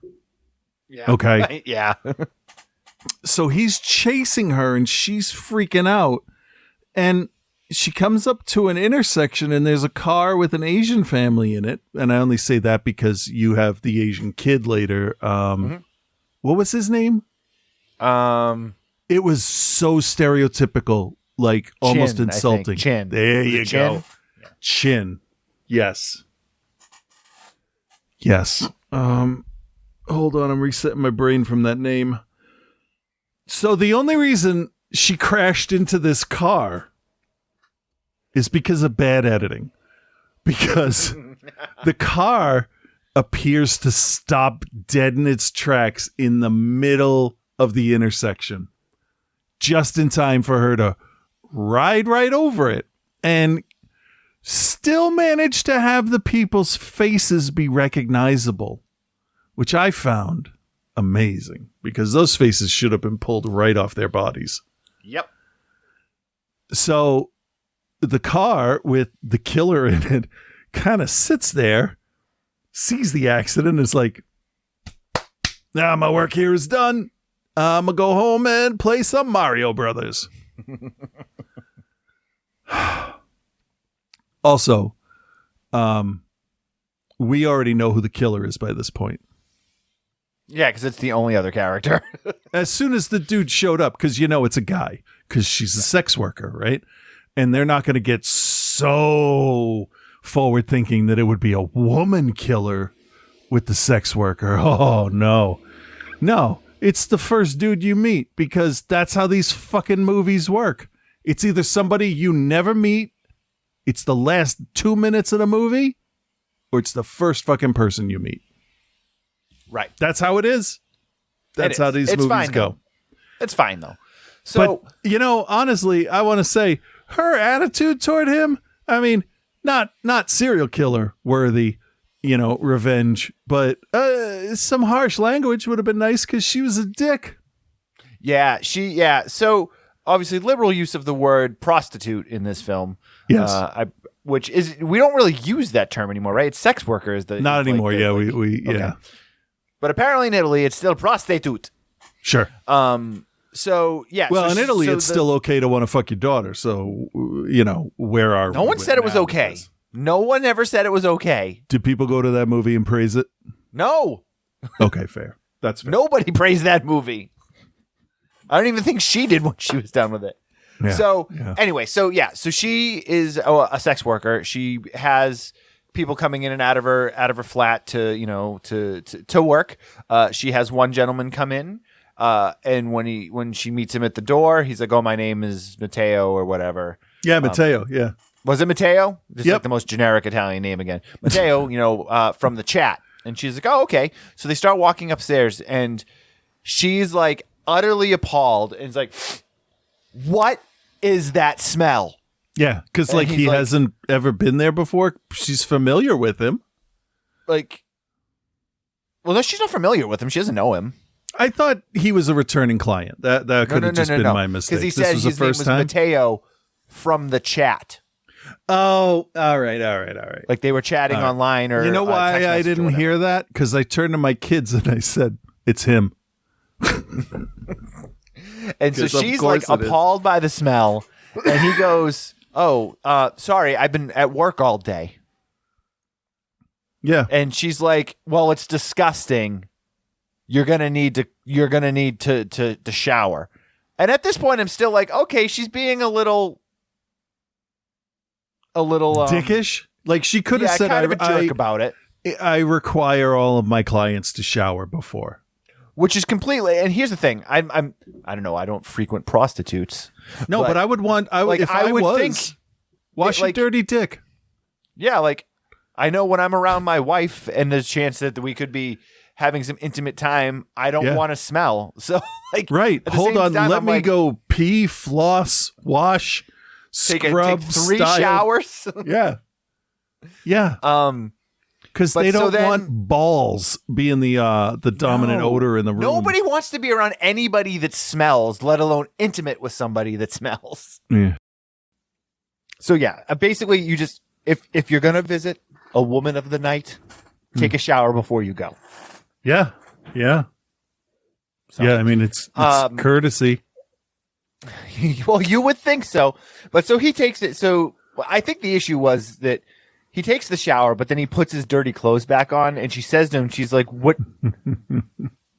Yeah. Okay. Yeah. So he's chasing her and she's freaking out. And she comes up to an intersection and there's a car with an Asian family in it. And I only say that because you have the Asian kid later. What was his name? It was so stereotypical, almost Chin, insulting. Chin. There you go. Yeah. Chin. Yes. Yes. Hold on, I'm resetting my brain from that name. So the only reason she crashed into this car is because of bad editing. Because the car appears to stop dead in its tracks in the middle of the intersection. Just in time for her to ride right over it. And still manage to have the people's faces be recognizable. Which I found amazing. Because those faces should have been pulled right off their bodies. Yep. So the car with the killer in it kind of sits there, sees the accident, and is like, now my work here is done. I'm going to go home and play some Mario Brothers. Also, we already know who the killer is by this point. Yeah, because it's the only other character. As soon as the dude showed up, because it's a guy, because she's a sex worker, right? And they're not going to get so forward thinking that it would be a woman killer with the sex worker. Oh, no. No, it's the first dude you meet, because that's how these fucking movies work. It's either somebody you never meet, it's the last 2 minutes of the movie, or it's the first fucking person you meet. Right. That's how it is. That's how these movies fine, go. It's fine though. So, but honestly, I want to say her attitude toward him. I mean, not serial killer worthy, revenge, but some harsh language would have been nice because she was a dick. Yeah, So obviously, liberal use of the word prostitute in this film. Yes, which is we don't really use that term anymore, right? It's sex workers. Not anymore. We okay. But apparently in Italy, it's still prostitute. Sure. So yeah. Well, in Italy, it's still okay to want to fuck your daughter. So where are no one said it was okay. No one ever said it was okay. Did people go to that movie and praise it? No. Okay, fair. That's fair. Nobody praised that movie. I don't even think she did when she was done with it. Yeah, anyway, so she is a sex worker. She has people coming in and out of her flat to work. She has one gentleman come in, and when she meets him at the door, he's like, "Oh, my name is Matteo or whatever." Yeah, Matteo. Yeah, was it Matteo? Just like the most generic Italian name again, Matteo. From the chat, and she's like, "Oh, okay." So they start walking upstairs, and she's like utterly appalled, and is like, "What is that smell?" Yeah, because he hasn't ever been there before. She's familiar with him. Well, no, she's not familiar with him. She doesn't know him. I thought he was a returning client. That could have just been my mistake. Because he said his name was Matteo from the chat. Oh, all right. Like they were chatting online, or you know why I didn't hear that? Because I turned to my kids and I said, "It's him." And so she's like appalled by the smell, and he goes, "Oh, sorry, I've been at work all day." Yeah, and she's like, "Well, it's disgusting. You're gonna need to shower." And at this point, I'm still like, okay, she's being a little dickish. Like she could have said, kind of a jerk about it. I require all of my clients to shower before. Which is completely, and here's the thing, I don't know, I don't frequent prostitutes. No, but I would want, if I would think, wash your dirty dick. Yeah, like I know when I'm around my wife and there's a chance that we could be having some intimate time, I don't want to smell. So right, hold on, let me go pee, floss, wash, scrub, take 3 showers. Yeah. Because they don't want balls being the dominant odor in the room. Nobody wants to be around anybody that smells, let alone intimate with somebody that smells. Yeah. So basically, you just if you're gonna visit a woman of the night, take a shower before you go. Yeah. So, I mean it's courtesy. Well, you would think so, but so he takes it. So I think the issue was that. He takes the shower, but then he puts his dirty clothes back on, and she says to him, she's like, "What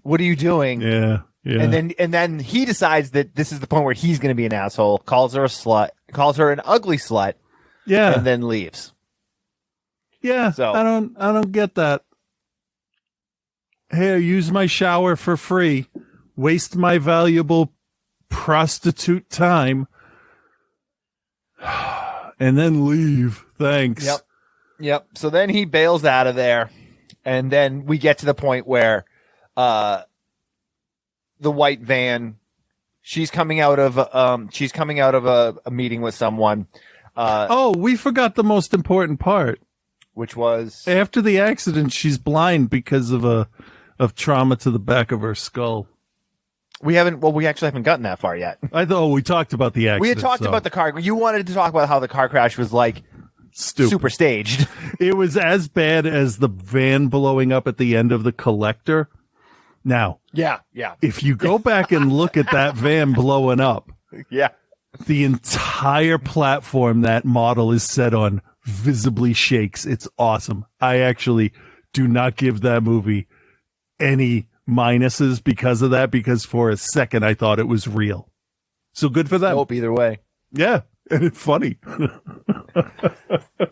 are you doing?" Yeah. And then he decides that this is the point where he's going to be an asshole, calls her a slut, calls her an ugly slut, and then leaves. Yeah. So I don't get that. Hey, use my shower for free, waste my valuable prostitute time, and then leave. Thanks. Yep. So then he bails out of there, and then we get to the point where the white van, she's coming out of a meeting with someone. We forgot the most important part, which was after the accident, she's blind because of trauma to the back of her skull. We actually haven't gotten that far yet. I thought we talked about the accident. We had talked about the car. You wanted to talk about how the car crash was like super staged. It was as bad as the van blowing up at the end of The Collector. Now, yeah. If you go back and look at that van blowing up, the entire platform that model is set on visibly shakes. It's awesome. I actually do not give that movie any minuses because of that, because for a second I thought it was real. So good for them. Hope either way. Yeah, and it's funny.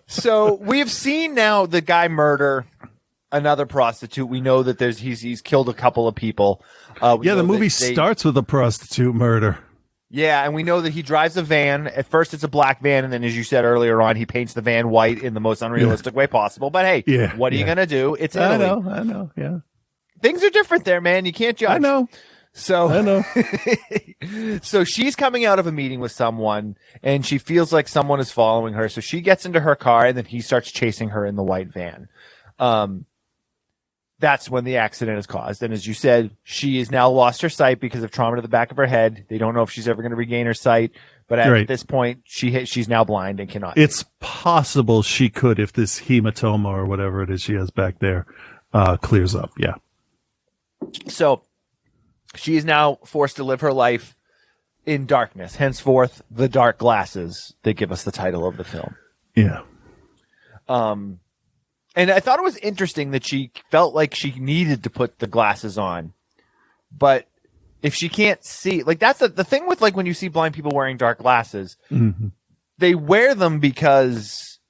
So we've seen now the guy murder another prostitute. We know that he's killed a couple of people. The movie starts with a prostitute murder. Yeah, and we know that he drives a van. At first, it's a black van, and then, as you said earlier on, he paints the van white in the most unrealistic way possible. But hey, what are you gonna do? It's Italy. I know. Yeah. things are different there, man. You can't judge. I know. So she's coming out of a meeting with someone and she feels like someone is following her. So she gets into her car and then he starts chasing her in the white van. That's when the accident is caused. And as you said, she has now lost her sight because of trauma to the back of her head. They don't know if she's ever going to regain her sight, but at this point she's now blind and cannot. It's possible she could if this hematoma or whatever it is she has back there clears up. Yeah. So she is now forced to live her life in darkness. Henceforth, the dark glasses that give us the title of the film. Yeah. And I thought it was interesting that she felt like she needed to put the glasses on. But if she can't see, like that's the thing with like when you see blind people wearing dark glasses, they wear them because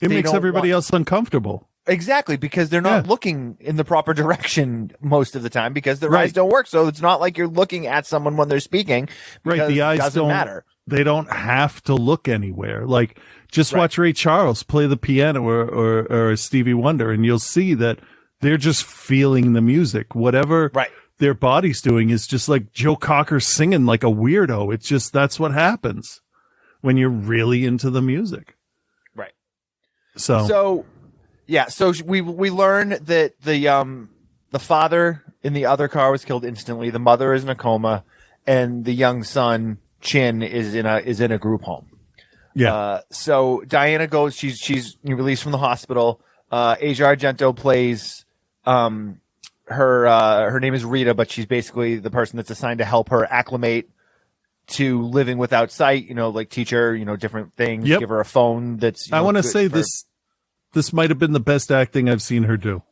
it makes everybody else uncomfortable. Exactly, because they're not looking in the proper direction most of the time because their eyes don't work. So it's not like you're looking at someone when they're speaking. Right, the eyes doesn't matter. They don't have to look anywhere. Like, just watch Ray Charles play the piano or Stevie Wonder, and you'll see that they're just feeling the music. Whatever their body's doing is just like Joe Cocker singing like a weirdo. It's just, that's what happens when you're really into the music. Right. So we learn that the father in the other car was killed instantly. The mother is in a coma, and the young son Chin is in a group home. Yeah. So Diana goes. She's released from the hospital. Asia Argento plays. Her name is Rita, but she's basically the person that's assigned to help her acclimate to living without sight. Like teach her, different things. Yep. Give her a phone. That's. I want to say this might have been the best acting I've seen her do.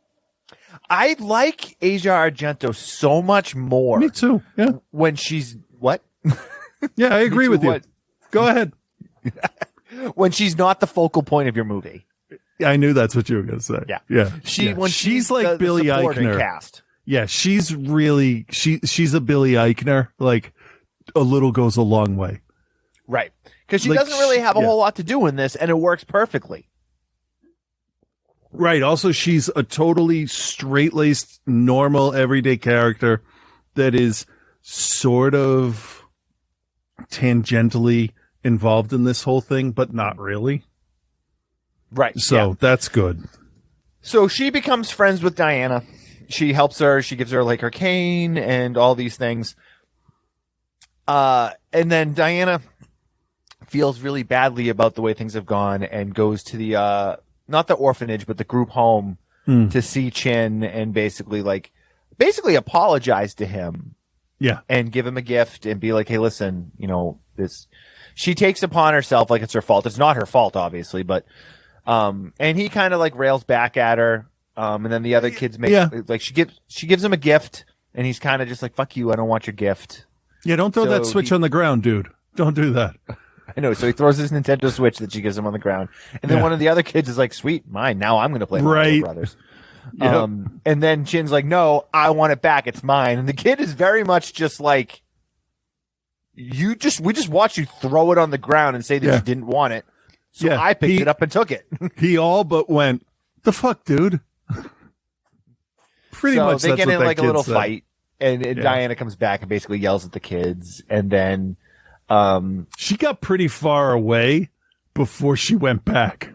I like Asia Argento so much more. Me too. Yeah. When she's what? Yeah, I agree with you. Go ahead. When she's not the focal point of your movie. I knew that's what you were going to say. Yeah. Yeah. When she's like Billy Eichner. Cast. Yeah, she's really she's a Billy Eichner. Like, a little goes a long way. Right. Because she doesn't really have a whole lot to do in this, and it works perfectly. Right. Also, she's a totally straight-laced, normal, everyday character that is sort of tangentially involved in this whole thing, but not really. Right. So that's good. So she becomes friends with Diana. She helps her. She gives her like her cane and all these things. And then Diana feels really badly about the way things have gone and goes to the, not the orphanage, but the group home to see Chin and basically apologize to him. Yeah. And give him a gift and be like, hey, listen, this, she takes upon herself like it's her fault. It's not her fault, obviously, but, and he kind of like rails back at her. And then the other kids she gives him a gift and he's kind of just like, fuck you. I don't want your gift. Yeah. Don't throw that Switch on the ground, dude. Don't do that. I know. So he throws his Nintendo Switch that she gives him on the ground. And then one of the other kids is like, sweet, mine. Now I'm going to play Mario Brothers. Yep. And then Chin's like, no, I want it back. It's mine. And the kid is very much just like, we just watched you throw it on the ground and say that you didn't want it. So I picked it up and took it. He all but went, the fuck, dude? Pretty much. They get in like a little said. fight, and Diana comes back and basically yells at the kids. And then she got pretty far away before she went back.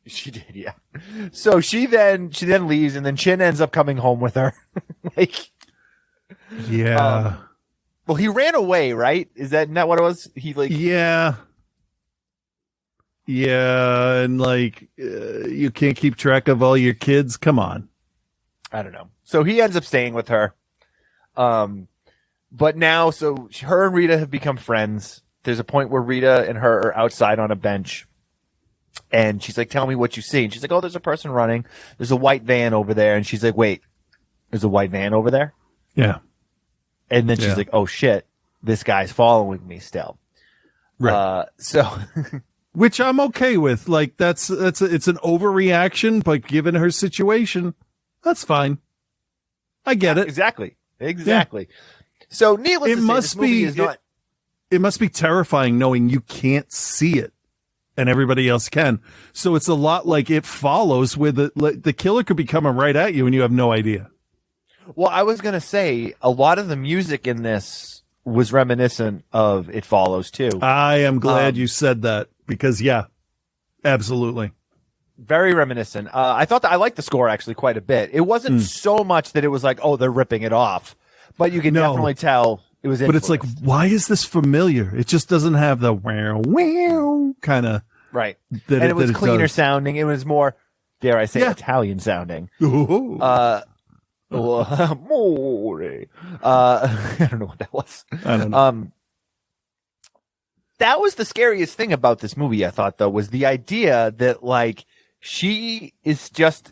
She did, yeah. So she then leaves, and then Chin ends up coming home with her. Yeah. Well, he ran away, right? Is that not what it was? Yeah, and you can't keep track of all your kids. Come on. I don't know. So he ends up staying with her. But now, her and Rita have become friends. There's a point where Rita and her are outside on a bench. And she's like, tell me what you see. And she's like, oh, there's a person running. There's a white van over there. And she's like, wait, there's a white van over there? Yeah. And then she's like, oh, shit, this guy's following me still. Right. Which I'm okay with. Like, it's an overreaction, but given her situation, that's fine. I get it. Exactly. Yeah. So needless to say, this movie is not... It must be terrifying knowing you can't see it and everybody else can. So it's a lot like It Follows, where the killer could be coming right at you and you have no idea. Well, I was going to say a lot of the music in this was reminiscent of It Follows too. I am glad you said that because, yeah, absolutely. Very reminiscent. I thought that I liked the score actually quite a bit. It wasn't so much that it was like, oh, they're ripping it off, but you can definitely tell it was. But it's like, why is this familiar? It just doesn't have the wow kind of right. And it was cleaner sounding. It was more, dare I say, Italian sounding. I don't know what that was. I don't know. That was the scariest thing about this movie, I thought, though, was the idea that, like, she is just,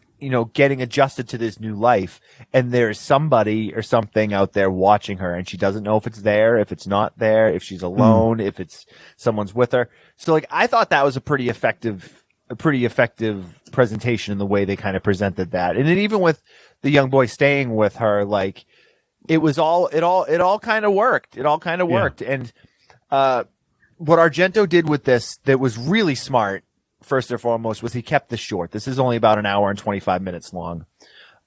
getting adjusted to this new life, and there's somebody or something out there watching her, and she doesn't know if it's there, if it's not there, if she's alone, if it's someone's with her. So, like, I thought that was a pretty effective presentation in the way they kind of presented that. And then even with the young boy staying with her, like, it all kind of worked. It all kind of worked. And, what Argento did with this that was really smart, first and foremost, was he kept this short. This is only about an hour and 25 minutes long.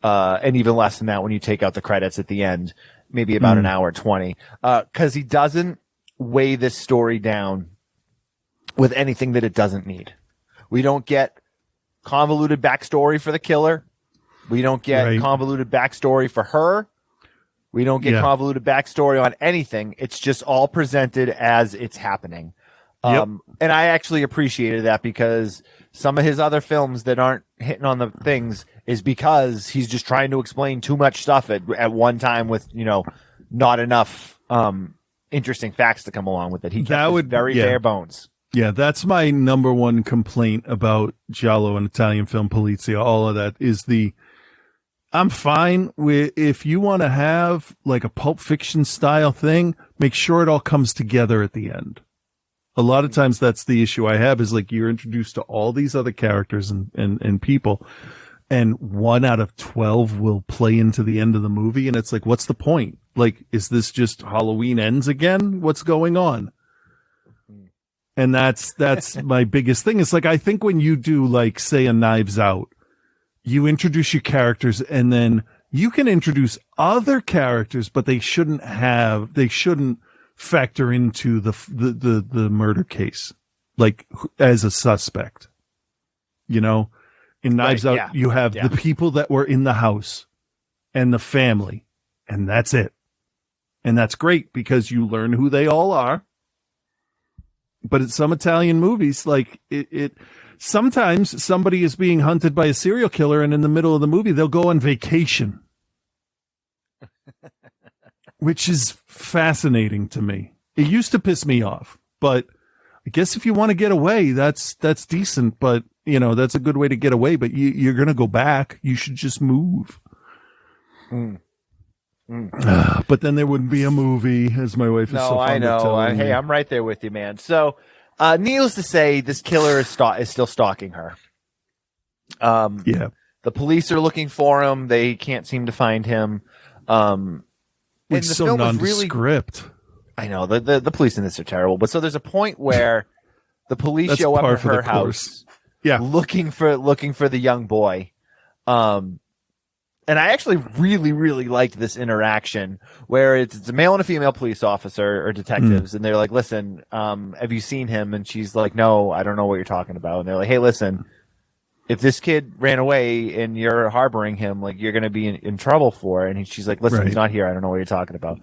And even less than that when you take out the credits at the end, maybe about an hour 20. 'Cause he doesn't weigh this story down with anything that it doesn't need. We don't get convoluted backstory for the killer. We don't get convoluted backstory for her. We don't get convoluted backstory on anything. It's just all presented as it's happening. And I actually appreciated that because some of his other films that aren't hitting on the things is because he's just trying to explain too much stuff at one time with, not enough interesting facts to come along with it. He kept very bare bones. Yeah, that's my number one complaint about Giallo and Italian film Polizia. All of that is I'm fine with if you want to have like a Pulp Fiction style thing, make sure it all comes together at the end. A lot of times that's the issue I have is like you're introduced to all these other characters and people, and 1 out of 12 will play into the end of the movie. And it's like, what's the point? Like, is this just Halloween Ends again? What's going on? And that's my biggest thing. It's like, I think when you do like, say, a Knives Out, you introduce your characters and then you can introduce other characters, but they shouldn't factor into the murder case, like as a suspect, in Knives Out, you have the people that were in the house and the family, and that's it. And that's great because you learn who they all are. But in some Italian movies, like sometimes somebody is being hunted by a serial killer, and in the middle of the movie, they'll go on vacation, which is fascinating to me. It used to piss me off, but I guess if you want to get away, that's decent. But that's a good way to get away. But you're going to go back. You should just move. But then there wouldn't be a movie, as my wife is so fond of telling me. Hey, I'm right there with you, man. So, needless to say, this killer is still stalking her. The police are looking for him. They can't seem to find him. It's so nondescript. I know the police in this are terrible. But so there's a point where the police show up at her house, looking for the young boy. And I actually really, really liked this interaction where it's a male and a female police officer or detectives. And they're like, listen, have you seen him? And she's like, no, I don't know what you're talking about. And they're like, hey, listen, if this kid ran away and you're harboring him, like you're going to be in trouble for it. And she's like, listen, he's not here. I don't know what you're talking about.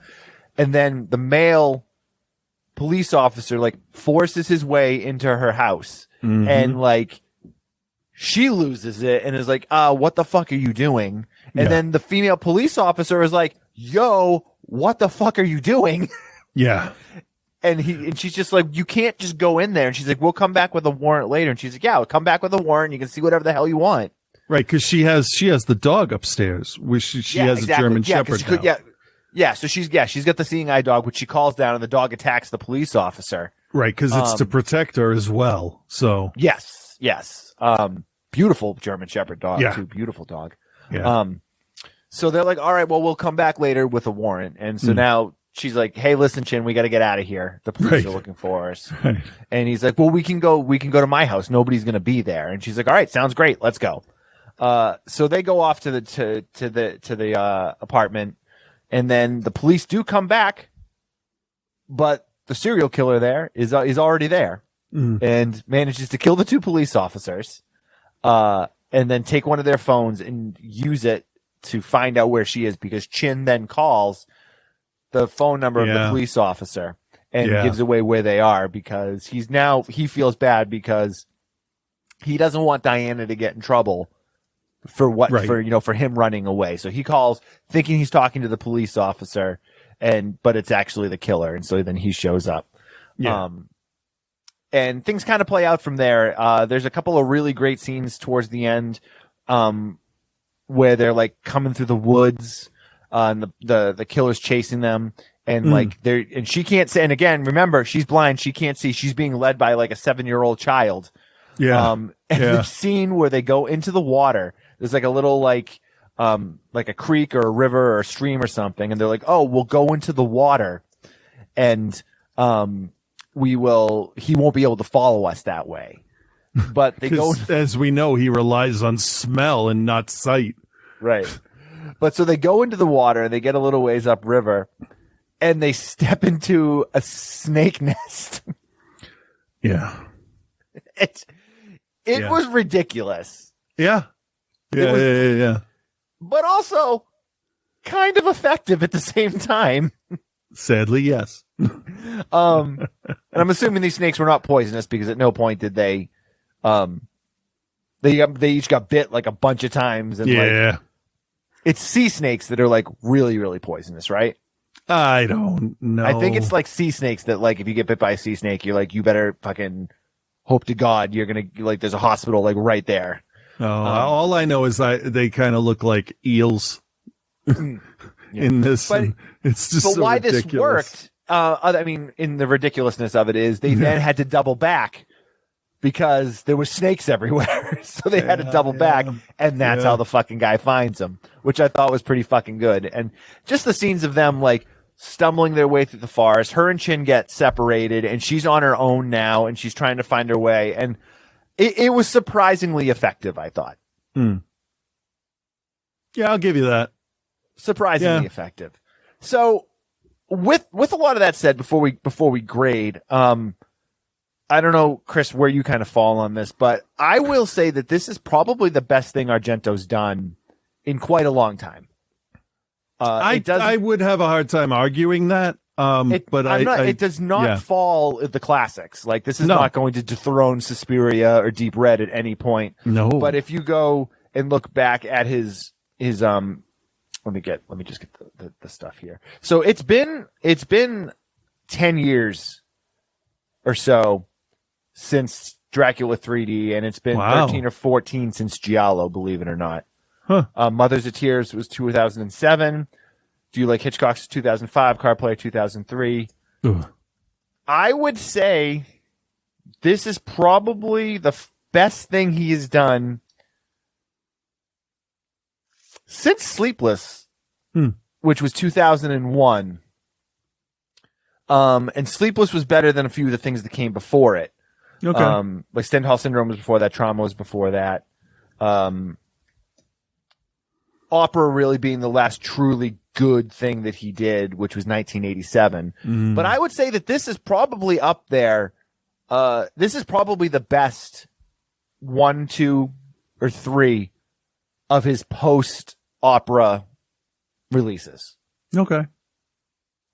And then the male police officer like forces his way into her house and like she loses it and is like, what the fuck are you doing? And then the female police officer is like, yo, what the fuck are you doing? Yeah. And she's just like, you can't just go in there. And she's like, we'll come back with a warrant later. And she's like, yeah, we'll come back with a warrant. You can see whatever the hell you want. Right. Cause she has the dog upstairs, which she has a German Shepherd now. Yeah. So she's got the seeing eye dog, which she calls down and the dog attacks the police officer. Right. Cause it's to protect her as well. So yes. Beautiful German Shepherd dog too. Beautiful dog. Yeah. So they're like, all right, well, we'll come back later with a warrant. And so now she's like, hey, listen, Chin, we got to get out of here. The police are looking for us. Right. And he's like, well, we can go to my house. Nobody's going to be there. And she's like, all right, sounds great. Let's go. So they go off to the apartment, and then the police do come back, but the serial killer there is already there and manages to kill the 2 police officers, and then take one of their phones and use it to find out where she is, because Chin then calls the phone number of the police officer and gives away where they are, because he feels bad because he doesn't want Diana to get in trouble for him running away. So he calls thinking he's talking to the police officer, but it's actually the killer. And so then he shows up. Yeah. And things kind of play out from there. There's a couple of really great scenes towards the end, where they're like coming through the woods, and the killer's chasing them, and and she can't see. And again, remember, she's blind. She can't see. She's being led by like a 7-year-old child. Yeah. The scene where they go into the water, there's like a little like a creek or a river or a stream or something. And they're like, oh, we'll go into the water, and, he won't be able to follow us that way. But they go, as we know, he relies on smell and not sight. Right. But so they go into the water, and they get a little ways upriver, and they step into a snake nest. Yeah. It was ridiculous. Yeah. Yeah. But also kind of effective at the same time. Sadly, yes. And I'm assuming these snakes were not poisonous, because at no point did they each got bit like a bunch of times. And like, it's sea snakes that are like really, really poisonous, right? I don't know. I think it's like sea snakes that, like, if you get bit by a sea snake, you're like, you better fucking hope to God you're going to, like, there's a hospital like right there. Oh, all I know is they kind of look like eels in this. But it's just so why ridiculous. This worked, I mean, in the ridiculousness of it is they then had to double back because there were snakes everywhere. So they had to double back, and that's how the fucking guy finds them, which I thought was pretty fucking good. And just the scenes of them, like, stumbling their way through the forest. Her and Chin get separated, and she's on her own now, and she's trying to find her way. And it was surprisingly effective, I thought. Yeah, I'll give you that. Surprisingly effective. So with a lot of that said, before we grade, I don't know, Chris, where you kind of fall on this, but I will say that this is probably the best thing Argento's done in quite a long time. I would have a hard time arguing that. It does not fall at the classics. Like, this is not going to dethrone Suspiria or Deep Red at any point. No. But if you go and look back at his let me just get the stuff here. So it's been 10 years or so since Dracula 3D, and it's been 13 or 14 since Giallo, believe it or not. Huh. Mothers of Tears was 2007. Do You Like Hitchcock's 2005, Card Player 2003. Ugh. I would say this is probably the best thing he has done since Sleepless, which was 2001. And Sleepless was better than a few of the things that came before it. Okay. Like Stendhal Syndrome was before that. Trauma was before that. Opera really being the last truly good thing that he did, which was 1987. But I would say that this is probably up there. This is probably the best 1, 2, or 3 of his post-opera releases. Okay.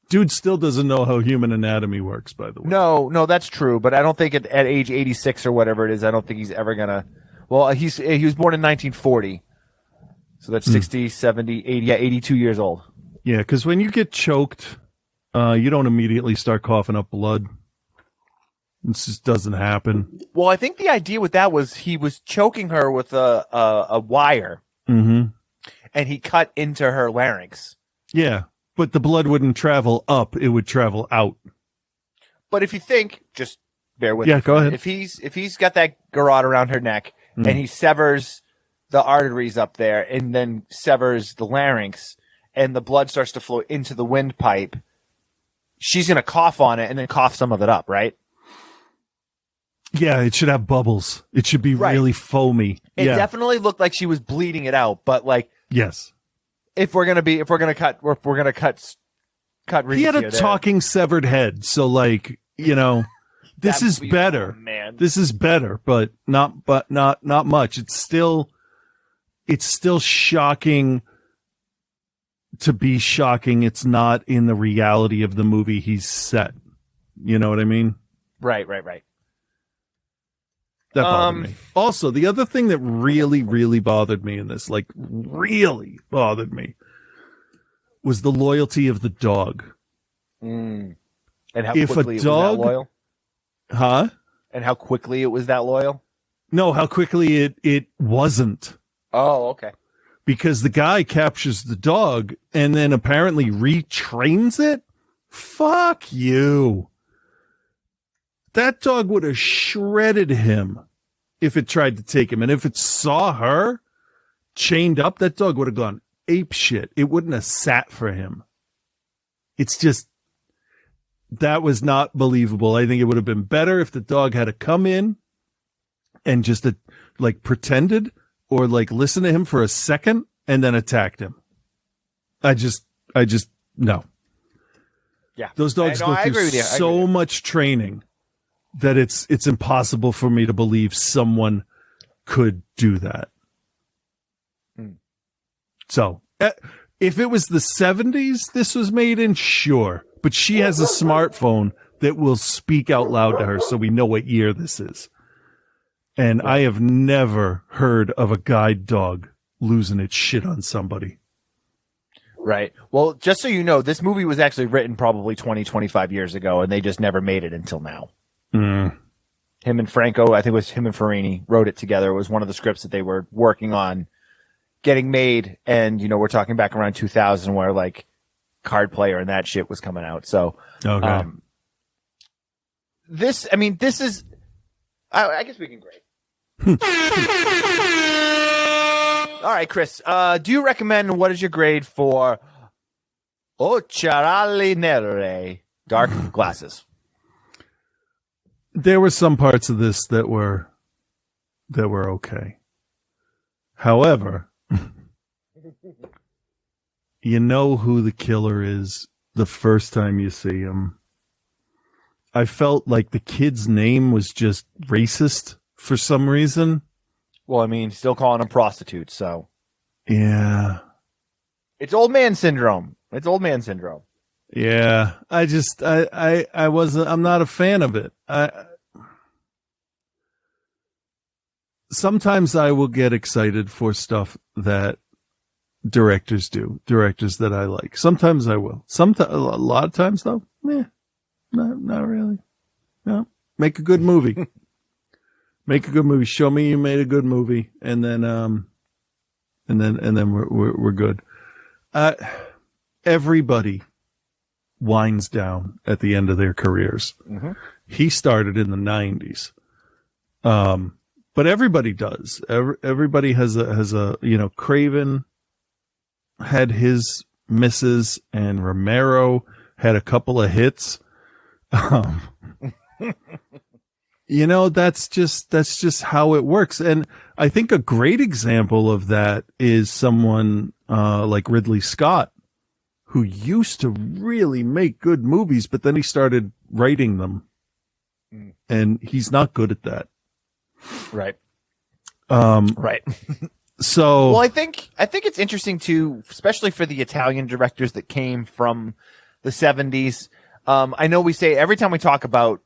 Dude still doesn't know how human anatomy works, by the way. No, that's true. But I don't think at age 86 or whatever it is, I don't think he's ever gonna. Well, he was born in 1940. So that's 60, 70, 80, 82 years old. Yeah, because when you get choked, you don't immediately start coughing up blood. It just doesn't happen. Well, I think the idea with that was he was choking her with a wire. Mm-hmm. And he cut into her larynx. Yeah, but the blood wouldn't travel up; it would travel out. But if you think, just bear with me. Yeah, go ahead. If he's got that garrote around her neck and he severs the arteries up there and then severs the larynx and the blood starts to flow into the windpipe, she's going to cough on it and then cough some of it up, right? Yeah, it should have bubbles. It should be Right. really foamy. It yeah. definitely looked like she was bleeding it out, but like Yes. if we're gonna cut He had a there. talking severed head, so like, this That is movie- better. oh, man. This is better, but not much. It's still shocking to be shocking. It's not in the reality of the movie he's set. You know what I mean? Right. That bothered me. Also, the other thing that really, really bothered me in this, like really bothered me, was the loyalty of the dog. And how If a quickly it dog- was that loyal? Huh? And how quickly it was that loyal? No, how quickly it wasn't. Oh, okay. Because the guy captures the dog and then apparently retrains it? Fuck you. That dog would have shredded him if it tried to take him. And if it saw her chained up, that dog would have gone ape shit. It wouldn't have sat for him. It's just, that was not believable. I think it would have been better if the dog had to come in and just like pretended or like listen to him for a second and then attacked him. I just no. Yeah. Those dogs I go agree through with you. I agree so with you. much training that it's impossible for me to believe someone could do that. So, if it was the 70s this was made in, sure. But she has a smartphone that will speak out loud to her so we know what year this is. And I have never heard of a guide dog losing its shit on somebody. Right. Well, just so you know, this movie was actually written probably 20, 25 years ago, and they just never made it until now. Him and Franco, I think it was him and Farini, wrote it together. It was one of the scripts that they were working on getting made. And, we're talking back around 2000 where like Card Player and that shit was coming out. So, Okay. this is, I guess we can grade. All right, Chris, do you recommend, what is your grade for Occhiali Nere, Dark Glasses? There were some parts of this that were okay. However, you know who the killer is the first time you see him. I felt like the kid's name was just racist for some reason. Well, still calling them prostitutes, so. Yeah. It's old man syndrome. Yeah. I'm not a fan of it. Sometimes I will get excited for stuff that directors do, directors that I like. Sometimes I will. A lot of times though, not really. No, make a good movie. Make a good movie. Show me you made a good movie, and then we're good. Everybody winds down at the end of their careers. Mm-hmm. He started in the 90s. But everybody does. Everybody has a Craven had his misses and Romero had a couple of hits. That's just how it works. And I think a great example of that is someone like Ridley Scott, who used to really make good movies, but then he started writing them. And he's not good at that. Right. Right. So, well, I think it's interesting too, especially for the Italian directors that came from the 70s. I know we say every time we talk about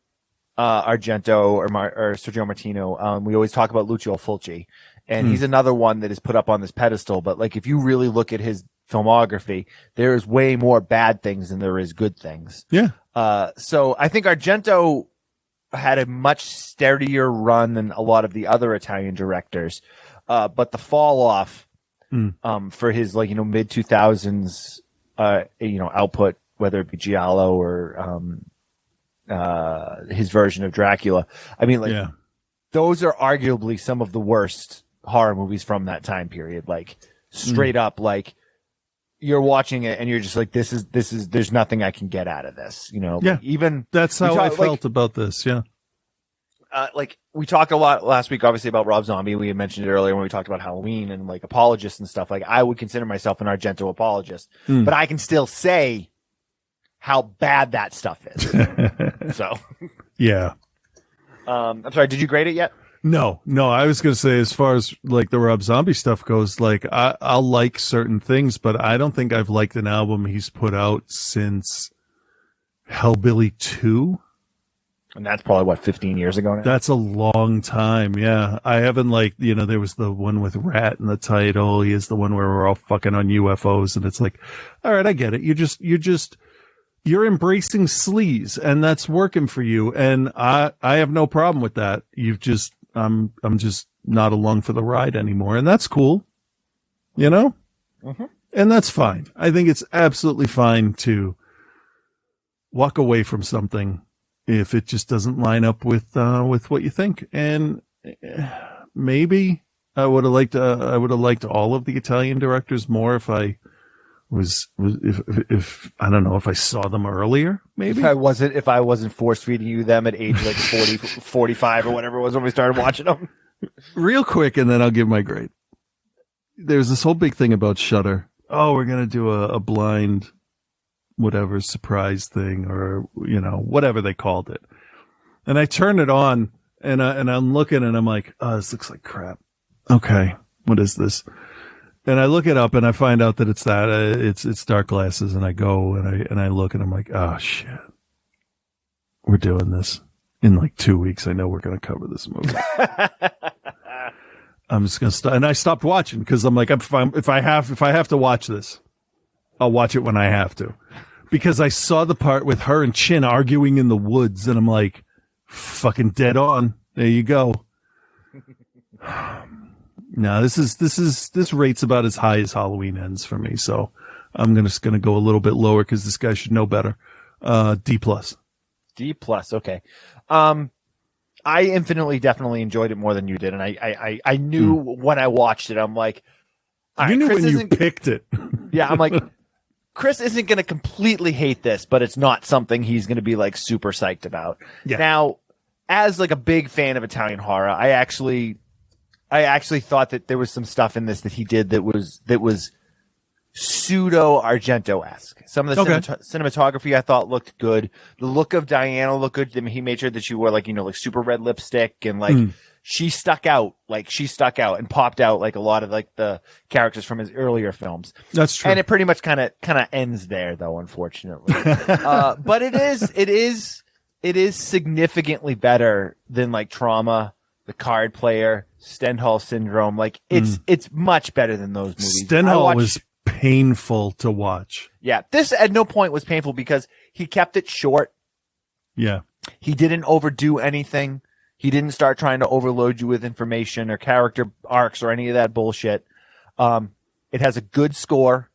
Argento or Sergio Martino, we always talk about Lucio Fulci, and he's another one that is put up on this pedestal. But like, if you really look at his filmography, there is way more bad things than there is good things. Yeah. So I think Argento had a much steadier run than a lot of the other Italian directors. But the fall off, for his mid 2000s, output, whether it be Giallo or, his version of Dracula. Those are arguably some of the worst horror movies from that time period. Like straight up, like you're watching it and you're just like, this is, there's nothing I can get out of this, Yeah. even that's how I talk, felt about this. Yeah. like we talked a lot last week, obviously, about Rob Zombie. We had mentioned it earlier when we talked about Halloween and like apologists and stuff. Like I would consider myself an Argento apologist, but I can still say how bad that stuff is. So, yeah. I'm sorry. Did you grade it yet? No. I was going to say, as far as like the Rob Zombie stuff goes, like I'll like certain things, but I don't think I've liked an album he's put out since Hellbilly 2. And that's probably what, 15 years ago now? That's a long time. Yeah. I haven't liked, there was the one with Rat in the title. He is the one where we're all fucking on UFOs. And it's like, all right, I get it. You're embracing sleaze and that's working for you. And I have no problem with that. I'm just not along for the ride anymore. And that's cool. Mm-hmm. And that's fine. I think it's absolutely fine to walk away from something if it just doesn't line up with what you think. And maybe I would have liked all of the Italian directors more if I if I don't know, if I saw them earlier, maybe. If I wasn't force feeding you them at age like 40, 45 or whatever it was when we started watching them. Real quick, and then I'll give my grade. There's this whole big thing about Shudder. Oh, we're going to do a blind whatever surprise thing, or whatever they called it. And I turn it on and I'm looking and I'm like, oh, this looks like crap. Okay, what is this? And I look it up and I find out that it's Dark Glasses, and I go and I look and I'm like, oh shit, we're doing this in like 2 weeks. I know we're going to cover this movie. I'm just going to stop. And I stopped watching because I'm like, if I have to watch this, I'll watch it when I have to. Because I saw the part with her and Chin arguing in the woods, and I'm like, fucking dead on. There you go. No, this rate's about as high as Halloween Ends for me. So I'm just gonna go a little bit lower because this guy should know better. D+. D+. Okay. I definitely enjoyed it more than you did, and I knew when I watched it, I'm like, you knew when you picked it. Yeah, I'm like, Chris isn't going to completely hate this, but it's not something he's going to be like super psyched about. Yeah. Now, as like a big fan of Italian horror, I actually thought that there was some stuff in this that he did that was pseudo Argento-esque. Some of the cinematography I thought looked good. The look of Diana looked good. I mean, he made sure that she wore like super red lipstick, and like she stuck out and popped out like a lot of like the characters from his earlier films. That's true. And it pretty much kind of ends there though, unfortunately. But it is significantly better than like Trauma, The Card Player, Stendhal Syndrome. Like it's much better than those movies. Stendhal was painful to watch. Yeah. This at no point was painful because he kept it short. Yeah. He didn't overdo anything. He didn't start trying to overload you with information or character arcs or any of that bullshit. It has a good score.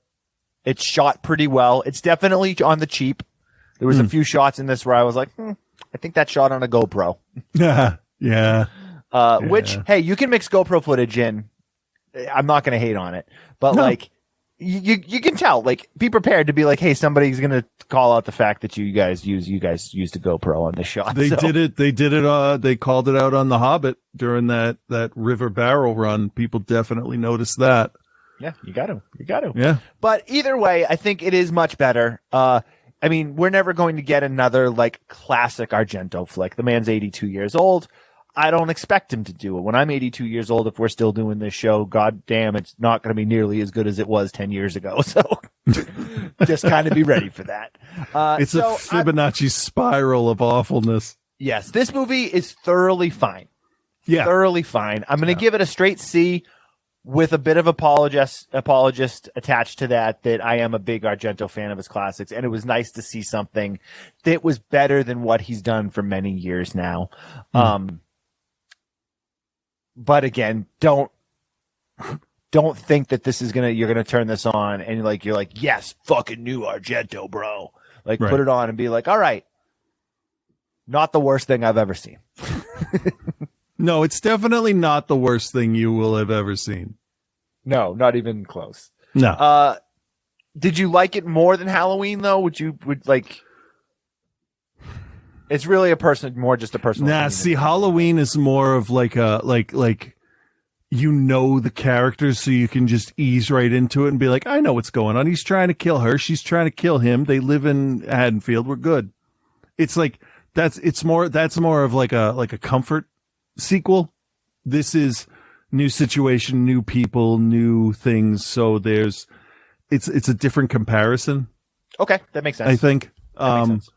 It's shot pretty well. It's definitely on the cheap. There was a few shots in this where I was like, I think that shot on a GoPro. Yeah. Which, hey, you can mix GoPro footage in. I'm not going to hate on it, but like, you can tell, like, be prepared to be like, hey, somebody's going to call out the fact that you guys used a GoPro on this shot. They did it. They called it out on The Hobbit during that river barrel run. People definitely noticed that. Yeah, you got to. Yeah. But either way, I think it is much better. I mean, we're never going to get another like classic Argento flick. The man's 82 years old. I don't expect him to do it. When I'm 82 years old, if we're still doing this show, god damn, it's not going to be nearly as good as it was 10 years ago. So just kind of be ready for that. It's a Fibonacci spiral of awfulness. Yes, this movie is thoroughly fine. Yeah. Thoroughly fine. I'm going to give it a straight C with a bit of apologist attached to that I am a big Argento fan of his classics. And it was nice to see something that was better than what he's done for many years now. But again, don't think that this is you're gonna turn this on and you're like, yes, fucking new Argento, bro. Like, put it on and be like, all right, not the worst thing I've ever seen. No, it's definitely not the worst thing you will have ever seen. No, not even close. No. Did you like it more than Halloween though? It's really more just a personal. Nah, see, Halloween is more of like a like you know the characters, so you can just ease right into it and be like, I know what's going on. He's trying to kill her. She's trying to kill him. They live in Haddonfield. We're good. It's like that's more of like a comfort sequel. This is new situation, new people, new things. So it's a different comparison. Okay, that makes sense. I think. That makes sense.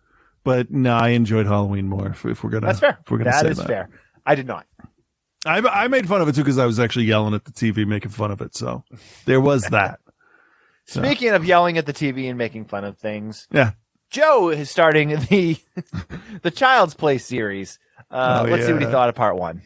But no, I enjoyed Halloween more. If we're gonna, that's fair. If we're gonna that say is that. fair. I did not. I made fun of it too because I was actually yelling at the TV, making fun of it. So there was that. So. Speaking of yelling at the TV and making fun of things, yeah, Joe is starting the the Child's Play series. Let's see what he thought of part 1.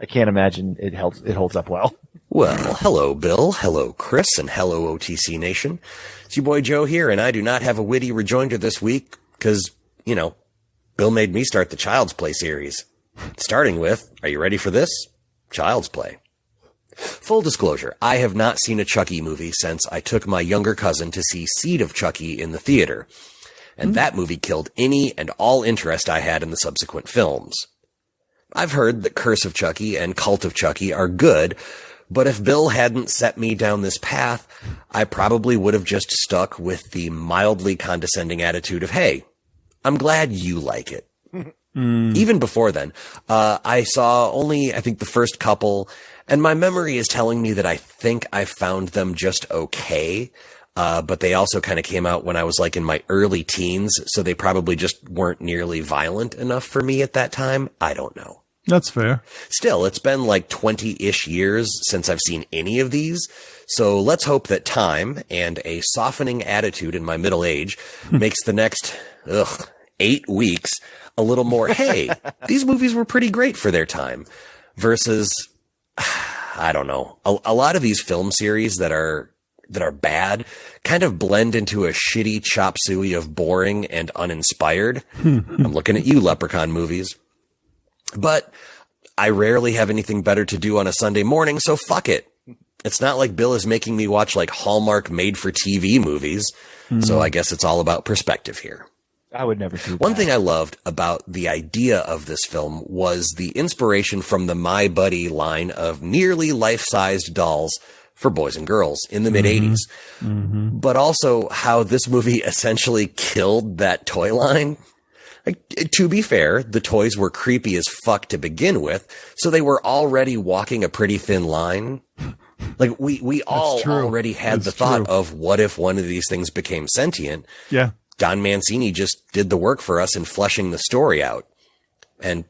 I can't imagine it holds up well. Well, hello, Bill. Hello, Chris, and hello, OTC Nation. It's your boy Joe here, and I do not have a witty rejoinder this week because, Bill made me start the Child's Play series. Starting with, are you ready for this? Child's Play. Full disclosure, I have not seen a Chucky movie since I took my younger cousin to see Seed of Chucky in the theater, and that movie killed any and all interest I had in the subsequent films. I've heard that Curse of Chucky and Cult of Chucky are good, but if Bill hadn't set me down this path, I probably would have just stuck with the mildly condescending attitude of, hey, I'm glad you like it. Even before then, I saw only, I think, the first couple, and my memory is telling me that I think I found them just okay, but they also kind of came out when I was like in my early teens, so they probably just weren't nearly violent enough for me at that time. I don't know. That's fair. Still, it's been like 20-ish years since I've seen any of these, so let's hope that time and a softening attitude in my middle age makes the next, 8 weeks a little more, hey, these movies were pretty great for their time, versus, I don't know, a lot of these film series that are bad kind of blend into a shitty chop suey of boring and uninspired. I'm looking at you, Leprechaun movies. But I rarely have anything better to do on a Sunday morning, so fuck it. It's not like Bill is making me watch like Hallmark made-for-TV movies, so I guess it's all about perspective here. I would never do that. One thing I loved about the idea of this film was the inspiration from the My Buddy line of nearly life-sized dolls for boys and girls in the mid-'80s, but also how this movie essentially killed that toy line. Like, to be fair, the toys were creepy as fuck to begin with, so they were already walking a pretty thin line. Like, we all already had the thought of what if one of these things became sentient. Yeah. Don Mancini just did the work for us in fleshing the story out, and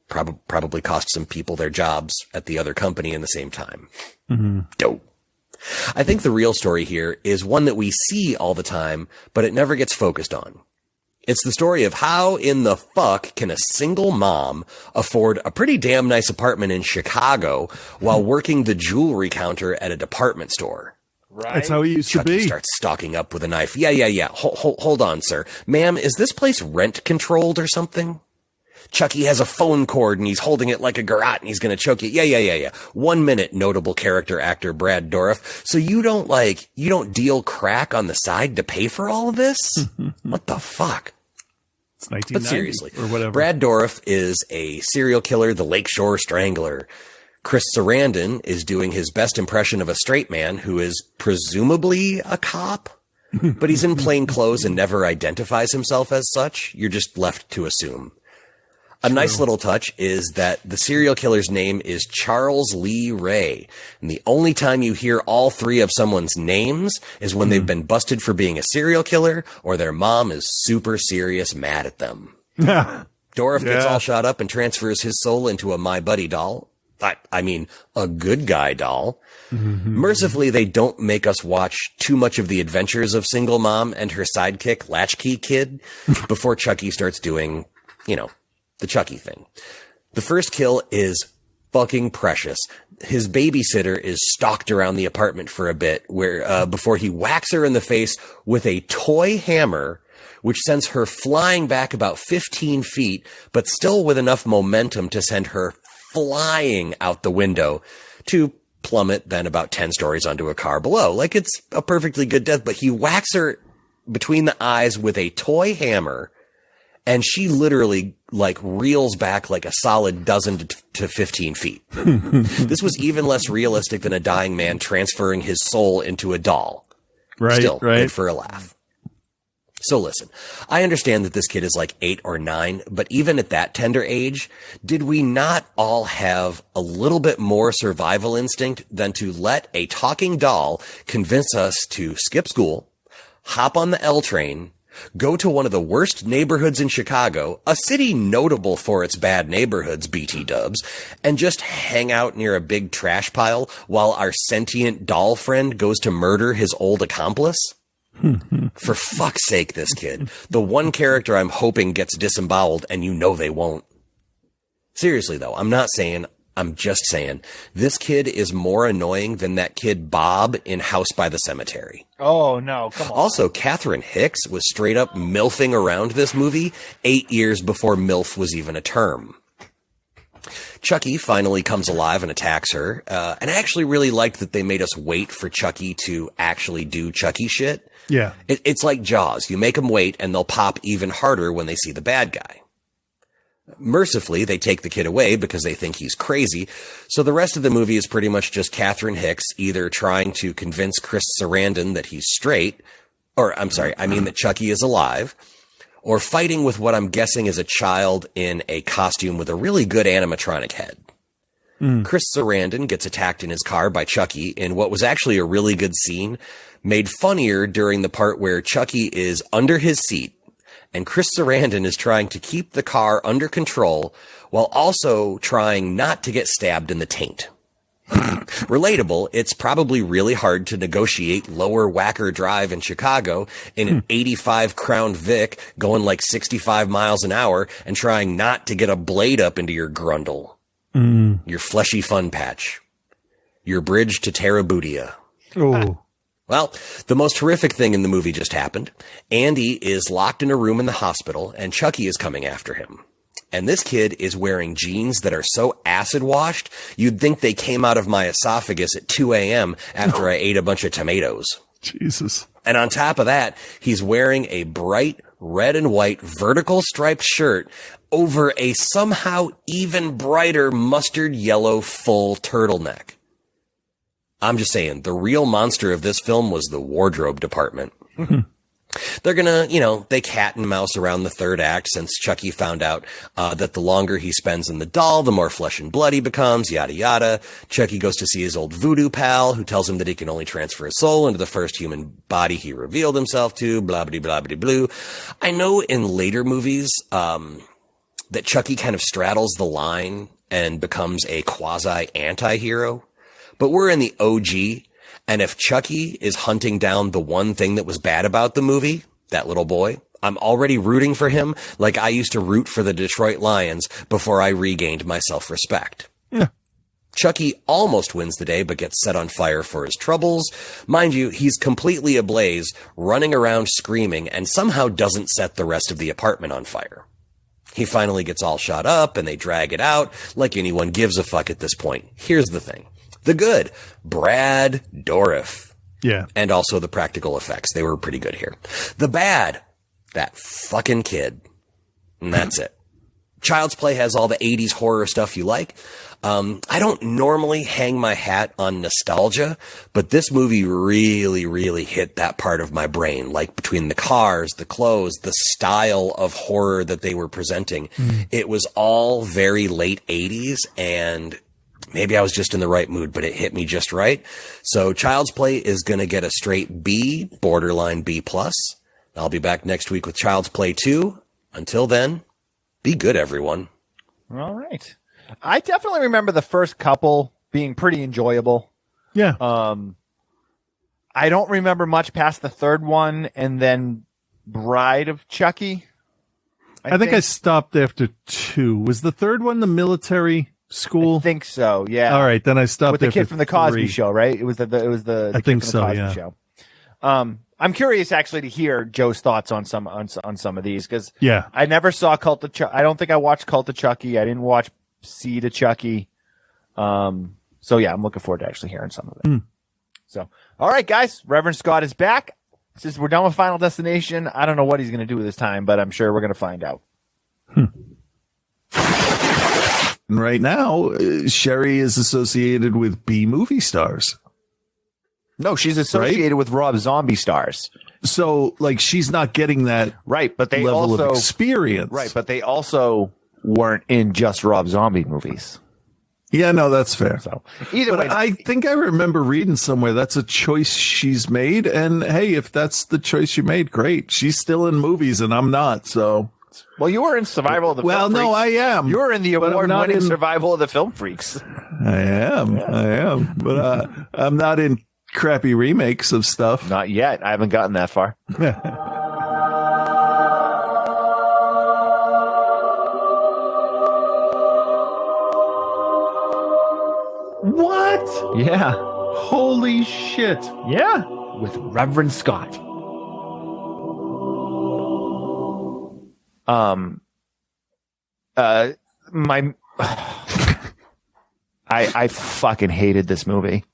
probably cost some people their jobs at the other company in the same time. Dope. I think the real story here is one that we see all the time, but it never gets focused on. It's the story of how in the fuck can a single mom afford a pretty damn nice apartment in Chicago while working the jewelry counter at a department store. Right. That's how it used Chucky to be. starts stalking up with a knife. Yeah. Hold on, sir. Ma'am, is this place rent controlled or something? Chucky has a phone cord and he's holding it like a garrote and he's going to choke you. Yeah. 1 minute, notable character actor Brad Dourif. So you don't deal crack on the side to pay for all of this? What the fuck? It's 1990 But seriously, or whatever. Brad Dourif is a serial killer, the Lakeshore Strangler. Chris Sarandon is doing his best impression of a straight man who is presumably a cop, but he's in plain clothes and never identifies himself as such. You're just left to assume. A nice little touch is that the serial killer's name is Charles Lee Ray, and the only time you hear all three of someone's names is when they've been busted for being a serial killer or their mom is super serious mad at them. Dourif gets all shot up and transfers his soul into a My Buddy doll. I mean, a good guy doll. Mercifully, they don't make us watch too much of the adventures of single mom and her sidekick, Latchkey Kid, before Chucky starts doing, the Chucky thing. The first kill is fucking precious. His babysitter is stalked around the apartment for a bit before he whacks her in the face with a toy hammer, which sends her flying back about 15 feet, but still with enough momentum to send her flying out the window to plummet then about 10 stories onto a car below. Like, it's a perfectly good death, but he whacks her between the eyes with a toy hammer And she literally like reels back like a solid dozen to 15 feet. This was even less realistic than a dying man transferring his soul into a doll. Right. Still, right. good for a laugh. So listen, I understand that this kid is like 8 or 9, but even at that tender age, did we not all have a little bit more survival instinct than to let a talking doll convince us to skip school, hop on the L train, go to one of the worst neighborhoods in Chicago, a city notable for its bad neighborhoods, BT dubs, and just hang out near a big trash pile while our sentient doll friend goes to murder his old accomplice? For fuck's sake, this kid. The one character I'm hoping gets disemboweled, and you know they won't. Seriously, though, I'm just saying, this kid is more annoying than that kid Bob in House by the Cemetery. Oh, no, come on. Also, Catherine Hicks was straight up milfing around this movie 8 years before MILF was even a term. Chucky finally comes alive and attacks her, and I actually really liked that they made us wait for Chucky to actually do Chucky shit. Yeah. It's like Jaws. You make them wait, and they'll pop even harder when they see the bad guy. Mercifully, they take the kid away because they think he's crazy, so the rest of the movie is pretty much just Catherine Hicks either trying to convince Chris Sarandon that he's straight, that Chucky is alive, or fighting with what I'm guessing is a child in a costume with a really good animatronic head. Chris Sarandon gets attacked in his car by Chucky in what was actually a really good scene, made funnier during the part where Chucky is under his seat and Chris Sarandon is trying to keep the car under control while also trying not to get stabbed in the taint. Relatable, it's probably really hard to negotiate Lower Wacker Drive in Chicago in an 85 Crown Vic going like 65 miles an hour and trying not to get a blade up into your grundle. Your fleshy fun patch. Your bridge to Teraboodia. Oh. Well, the most horrific thing in the movie just happened. Andy is locked in a room in the hospital, and Chucky is coming after him. And this kid is wearing jeans that are so acid washed, you'd think they came out of my esophagus at 2 a.m. after I ate a bunch of tomatoes. Jesus. And on top of that, he's wearing a bright red and white vertical striped shirt over a somehow even brighter mustard yellow full turtleneck. I'm just saying, the real monster of this film was the wardrobe department. They're gonna, they cat and mouse around the third act since Chucky found out that the longer he spends in the doll, the more flesh and blood he becomes, yada yada. Chucky goes to see his old voodoo pal, who tells him that he can only transfer his soul into the first human body he revealed himself to, blah, blah, blah, blah, blue. I know in later movies that Chucky kind of straddles the line and becomes a quasi-anti-hero, but we're in the OG. And if Chucky is hunting down the one thing that was bad about the movie, that little boy, I'm already rooting for him like I used to root for the Detroit Lions before I regained my self-respect. Yeah. Chucky almost wins the day, but gets set on fire for his troubles. Mind you, he's completely ablaze, running around screaming, and somehow doesn't set the rest of the apartment on fire. He finally gets all shot up, and they drag it out like anyone gives a fuck at this point. Here's the thing. The good, Brad Dourif. Yeah. And also the practical effects. They were pretty good here. The bad, that fucking kid. And that's it. Child's Play has all the 80s horror stuff you like. I don't normally hang my hat on nostalgia, but this movie really, really hit that part of my brain. Like between the cars, the clothes, the style of horror that they were presenting. It was all very late 80s, and maybe I was just in the right mood, but it hit me just right. So Child's Play is going to get a straight B, borderline B+. I'll be back next week with Child's Play 2. Until then, be good, everyone. All right. I definitely remember the first couple being pretty enjoyable. Yeah. I don't remember much past the third one and then Bride of Chucky. I think I stopped after 2. Was the third one the military school? I think so, yeah. All right, then I stopped with the kid from the Cosby 3. Show, right? It was the I kid think from the so, Cosby yeah. Show. I'm curious actually to hear Joe's thoughts on some of these, because Yeah. I never saw Cult of Chucky. I don't think I watched Cult of Chucky. I didn't watch Seed of Chucky. So yeah, I'm looking forward to actually hearing some of it. So, all right, guys, Reverend Scott is back. Since we're done with Final Destination, I don't know what he's going to do with his time, but I'm sure we're going to find out. And right now, Sherry is associated with B movie stars. No, she's associated with Rob Zombie stars. So, like, she's not getting that right, but they level also, of experience. Right, but they also weren't in just Rob Zombie movies. Yeah, no, that's fair. So either way, I think I remember reading somewhere that's a choice she's made. And hey, if that's the choice you made, great. She's still in movies and I'm not. So, well, you were in Survival of the Film Freaks. Well, no, I am. You were in the award-winning Survival of the Film Freaks. I am. But I'm not in crappy remakes of stuff. Not yet. I haven't gotten that far. What? Yeah. Holy shit. Yeah. With Reverend Scott. I fucking hated this movie.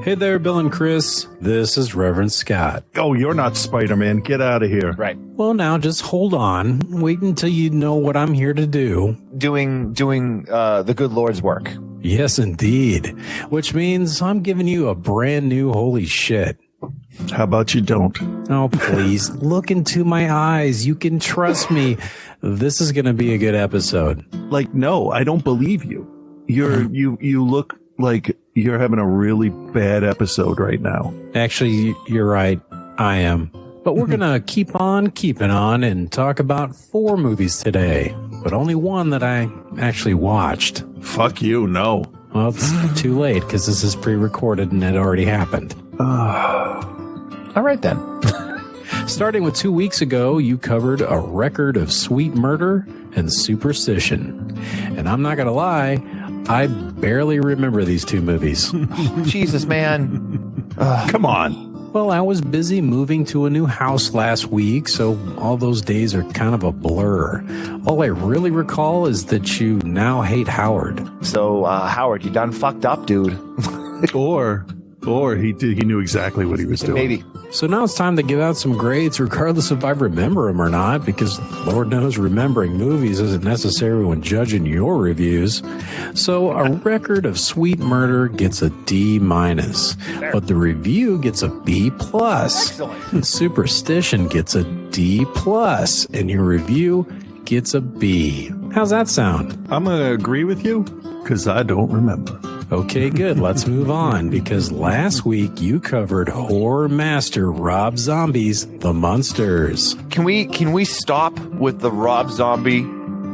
Hey there, Bill and Chris. This is Reverend Scott. Oh, you're not Spider-Man. Get out of here. Right. Well, now just hold on. Wait until you know what I'm here to do. Doing the good Lord's work. Yes, indeed. Which means I'm giving you a brand new holy shit. How about you don't? Oh, please. Look into my eyes. You can trust me. This is going to be a good episode. Like, no, I don't believe you. You look like you're having a really bad episode right now. Actually, you're right. I am. But we're going to keep on keeping on and talk about 4 movies today, but only one that I actually watched. Fuck you, no. Well, it's too late because this is pre-recorded and it already happened. All right, then. Starting with 2 weeks ago, you covered A Record of Sweet Murder and Superstition. And I'm not going to lie, I barely remember these 2 movies. Jesus, man. Come on. Well, I was busy moving to a new house last week, so all those days are kind of a blur. All I really recall is that you now hate Howard. So, Howard, you done fucked up, dude. Or he knew exactly what he was doing. Maybe. So now it's time to give out some grades, regardless if I remember them or not, because Lord knows remembering movies isn't necessary when judging your reviews. So A Record of Sweet Murder gets a D-, but the review gets a B+. Excellent. And Superstition gets a D+, and your review gets a B. How's that sound? I'm going to agree with you because I don't remember. Okay, good. Let's move on, because last week you covered horror master Rob Zombie's The Munsters. Can we stop with the Rob Zombie,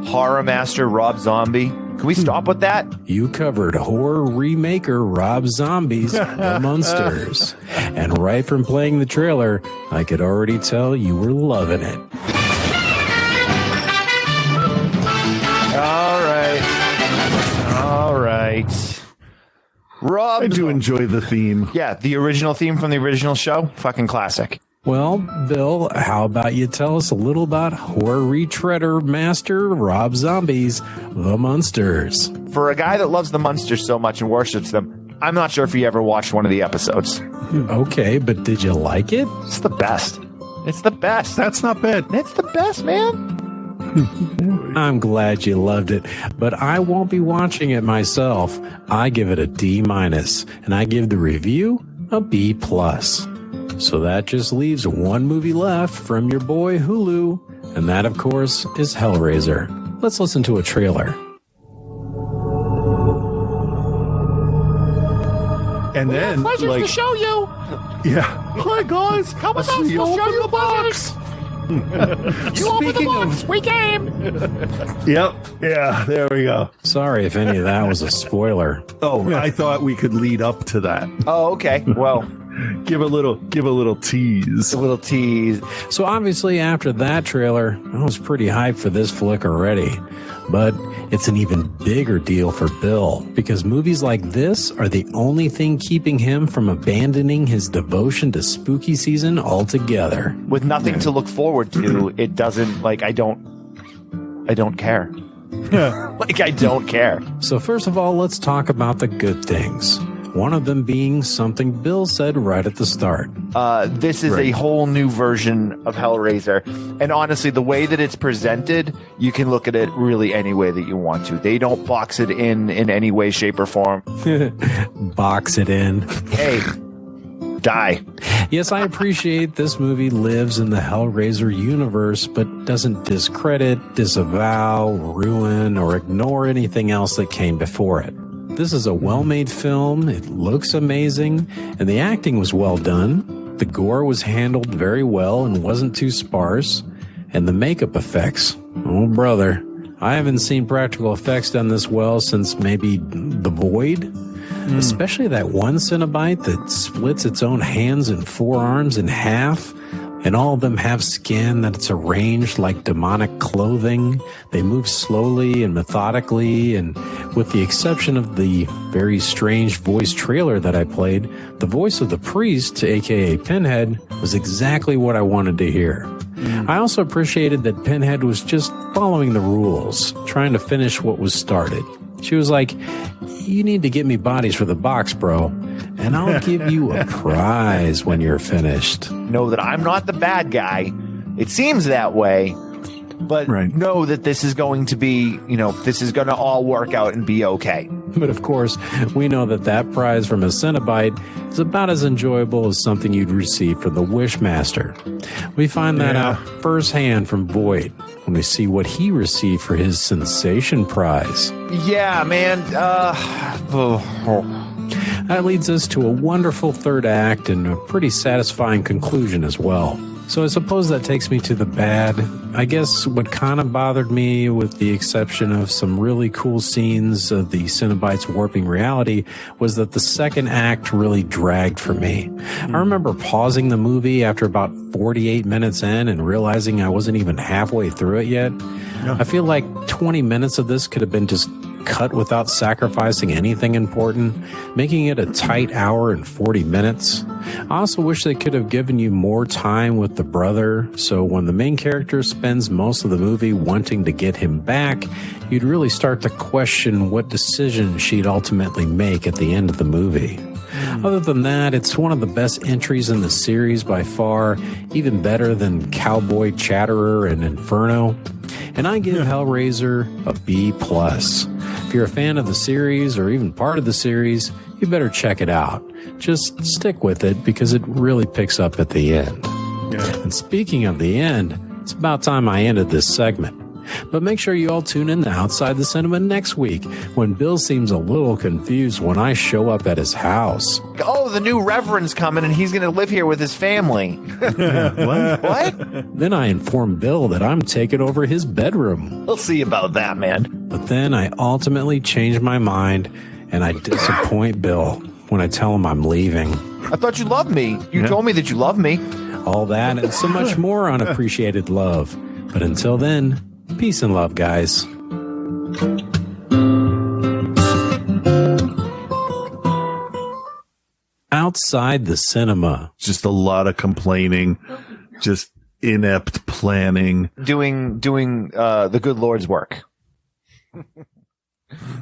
horror master Rob Zombie? Can we stop with that? You covered horror remaker Rob Zombie's The Munsters. And right from playing the trailer, I could already tell you were loving it. All right. Rob, I do enjoy the theme. Yeah, the original theme from the original show. Fucking classic. Well, Bill, how about you tell us a little about horror retreader master Rob Zombie's The Munsters? For a guy that loves the Munsters so much and worships them, I'm not sure if he ever watched one of the episodes. Okay, but did you like it? It's the best. It's the best. That's not bad. It's the best, man. I'm glad you loved it, but I won't be watching it myself. I give it a D-, and I give the review a B+. So that just leaves one movie left from your boy Hulu, and that, of course, is Hellraiser. Let's listen to a trailer. And then, to show you. Yeah. Hi, guys. Come with us. We'll show you the box. You open the box. We came. Yep. Yeah, there we go. Sorry if any of that was a spoiler. Oh, I thought we could lead up to that. Oh, okay. Well, give a little tease. A little tease. So obviously after that trailer, I was pretty hyped for this flick already. But it's an even bigger deal for Bill, because movies like this are the only thing keeping him from abandoning his devotion to spooky season altogether. With nothing to look forward to, it doesn't, like, I don't care. Like, I don't care. So first of all, let's talk about the good things. one of them being something Bill said right at the start. This is a whole new version of Hellraiser. And honestly, the way that it's presented, you can look at it really any way that you want to. They don't box it in any way, shape, or form. Box it in. Hey, die. Yes, I appreciate this movie lives in the Hellraiser universe, but doesn't discredit, disavow, ruin, or ignore anything else that came before it. This is a well-made film, it looks amazing, and the acting was well done. The gore was handled very well and wasn't too sparse, and the makeup effects, oh brother, I haven't seen practical effects done this well since maybe The Void. Especially that one Cenobite that splits its own hands and forearms in half, and all of them have skin that's arranged like demonic clothing. They move slowly and methodically, and with the exception of the very strange voice trailer that I played, the voice of the priest, aka Pinhead, was exactly what I wanted to hear. I also appreciated that Pinhead was just following the rules, trying to finish what was started. She was like, you need to get me bodies for the box, bro, and I'll give you a prize when you're finished. Know that I'm not the bad guy. It seems that way, but know that this is going to be, this is going to all work out and be okay. But of course, we know that that prize from a Cenobite is about as enjoyable as something you'd receive from the Wishmaster. We find that out firsthand from Void when we see what he received for his Sensation prize. Yeah, man. That leads us to a wonderful third act and a pretty satisfying conclusion as well. So I suppose that takes me to the bad. I guess what kind of bothered me, with the exception of some really cool scenes of the Cenobites warping reality, was that the second act really dragged for me. I remember pausing the movie after about 48 minutes in and realizing I wasn't even halfway through it yet. I feel like 20 minutes of this could have been just cut without sacrificing anything important, making it a tight hour and 40 minutes. I also wish they could have given you more time with the brother, so when the main character spends most of the movie wanting to get him back, you'd really start to question what decision she'd ultimately make at the end of the movie. Other than that, it's one of the best entries in the series by far, even better than Cowboy Chatterer and Inferno. And I give Hellraiser a B+. If you're a fan of the series or even part of the series, you better check it out. Just stick with it because it really picks up at the end. And speaking of the end, it's about time I ended this segment. But make sure you all tune in to Outside the Cinema next week when Bill seems a little confused when I show up at his house. Oh, the new Reverend's coming and he's going to live here with his family. What? Then I inform Bill that I'm taking over his bedroom. We'll see about that, man. But then I ultimately change my mind and I disappoint Bill when I tell him I'm leaving. I thought you loved me. You told me that you loved me. All that and so much more unappreciated love. But until then, peace and love, guys. Outside the Cinema. Just a lot of complaining, just inept planning. Doing the good Lord's work.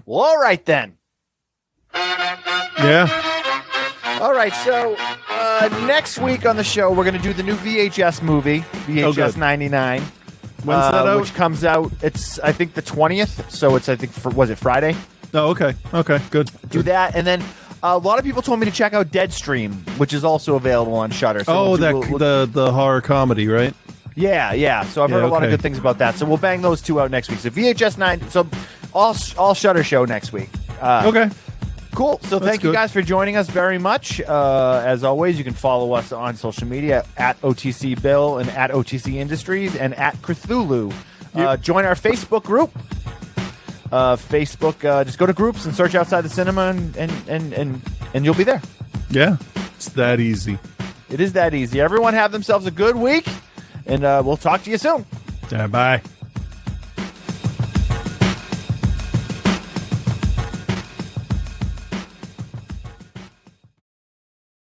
Well, all right then. Yeah. All right, so next week on the show, we're going to do the new VHS movie, VHS 99. When's that out? Which comes out, it's, I think, the 20th. So it's, I think, was it Friday? Oh, okay. Okay, good. Do that. And then a lot of people told me to check out Deadstream, which is also available on Shudder. So the horror comedy, right? Yeah. So I've heard a lot of good things about that. So we'll bang those two out next week. So VHS 9, so all Shudder show next week. Okay. Cool. So thank you guys for joining us very much. As always, you can follow us on social media at OTC Bill and at OTC Industries and at Cthulhu. Join our Facebook group. Facebook, just go to groups and search Outside the Cinema and you'll be there. Yeah, it's that easy. It is that easy. Everyone have themselves a good week, and we'll talk to you soon. Yeah, bye.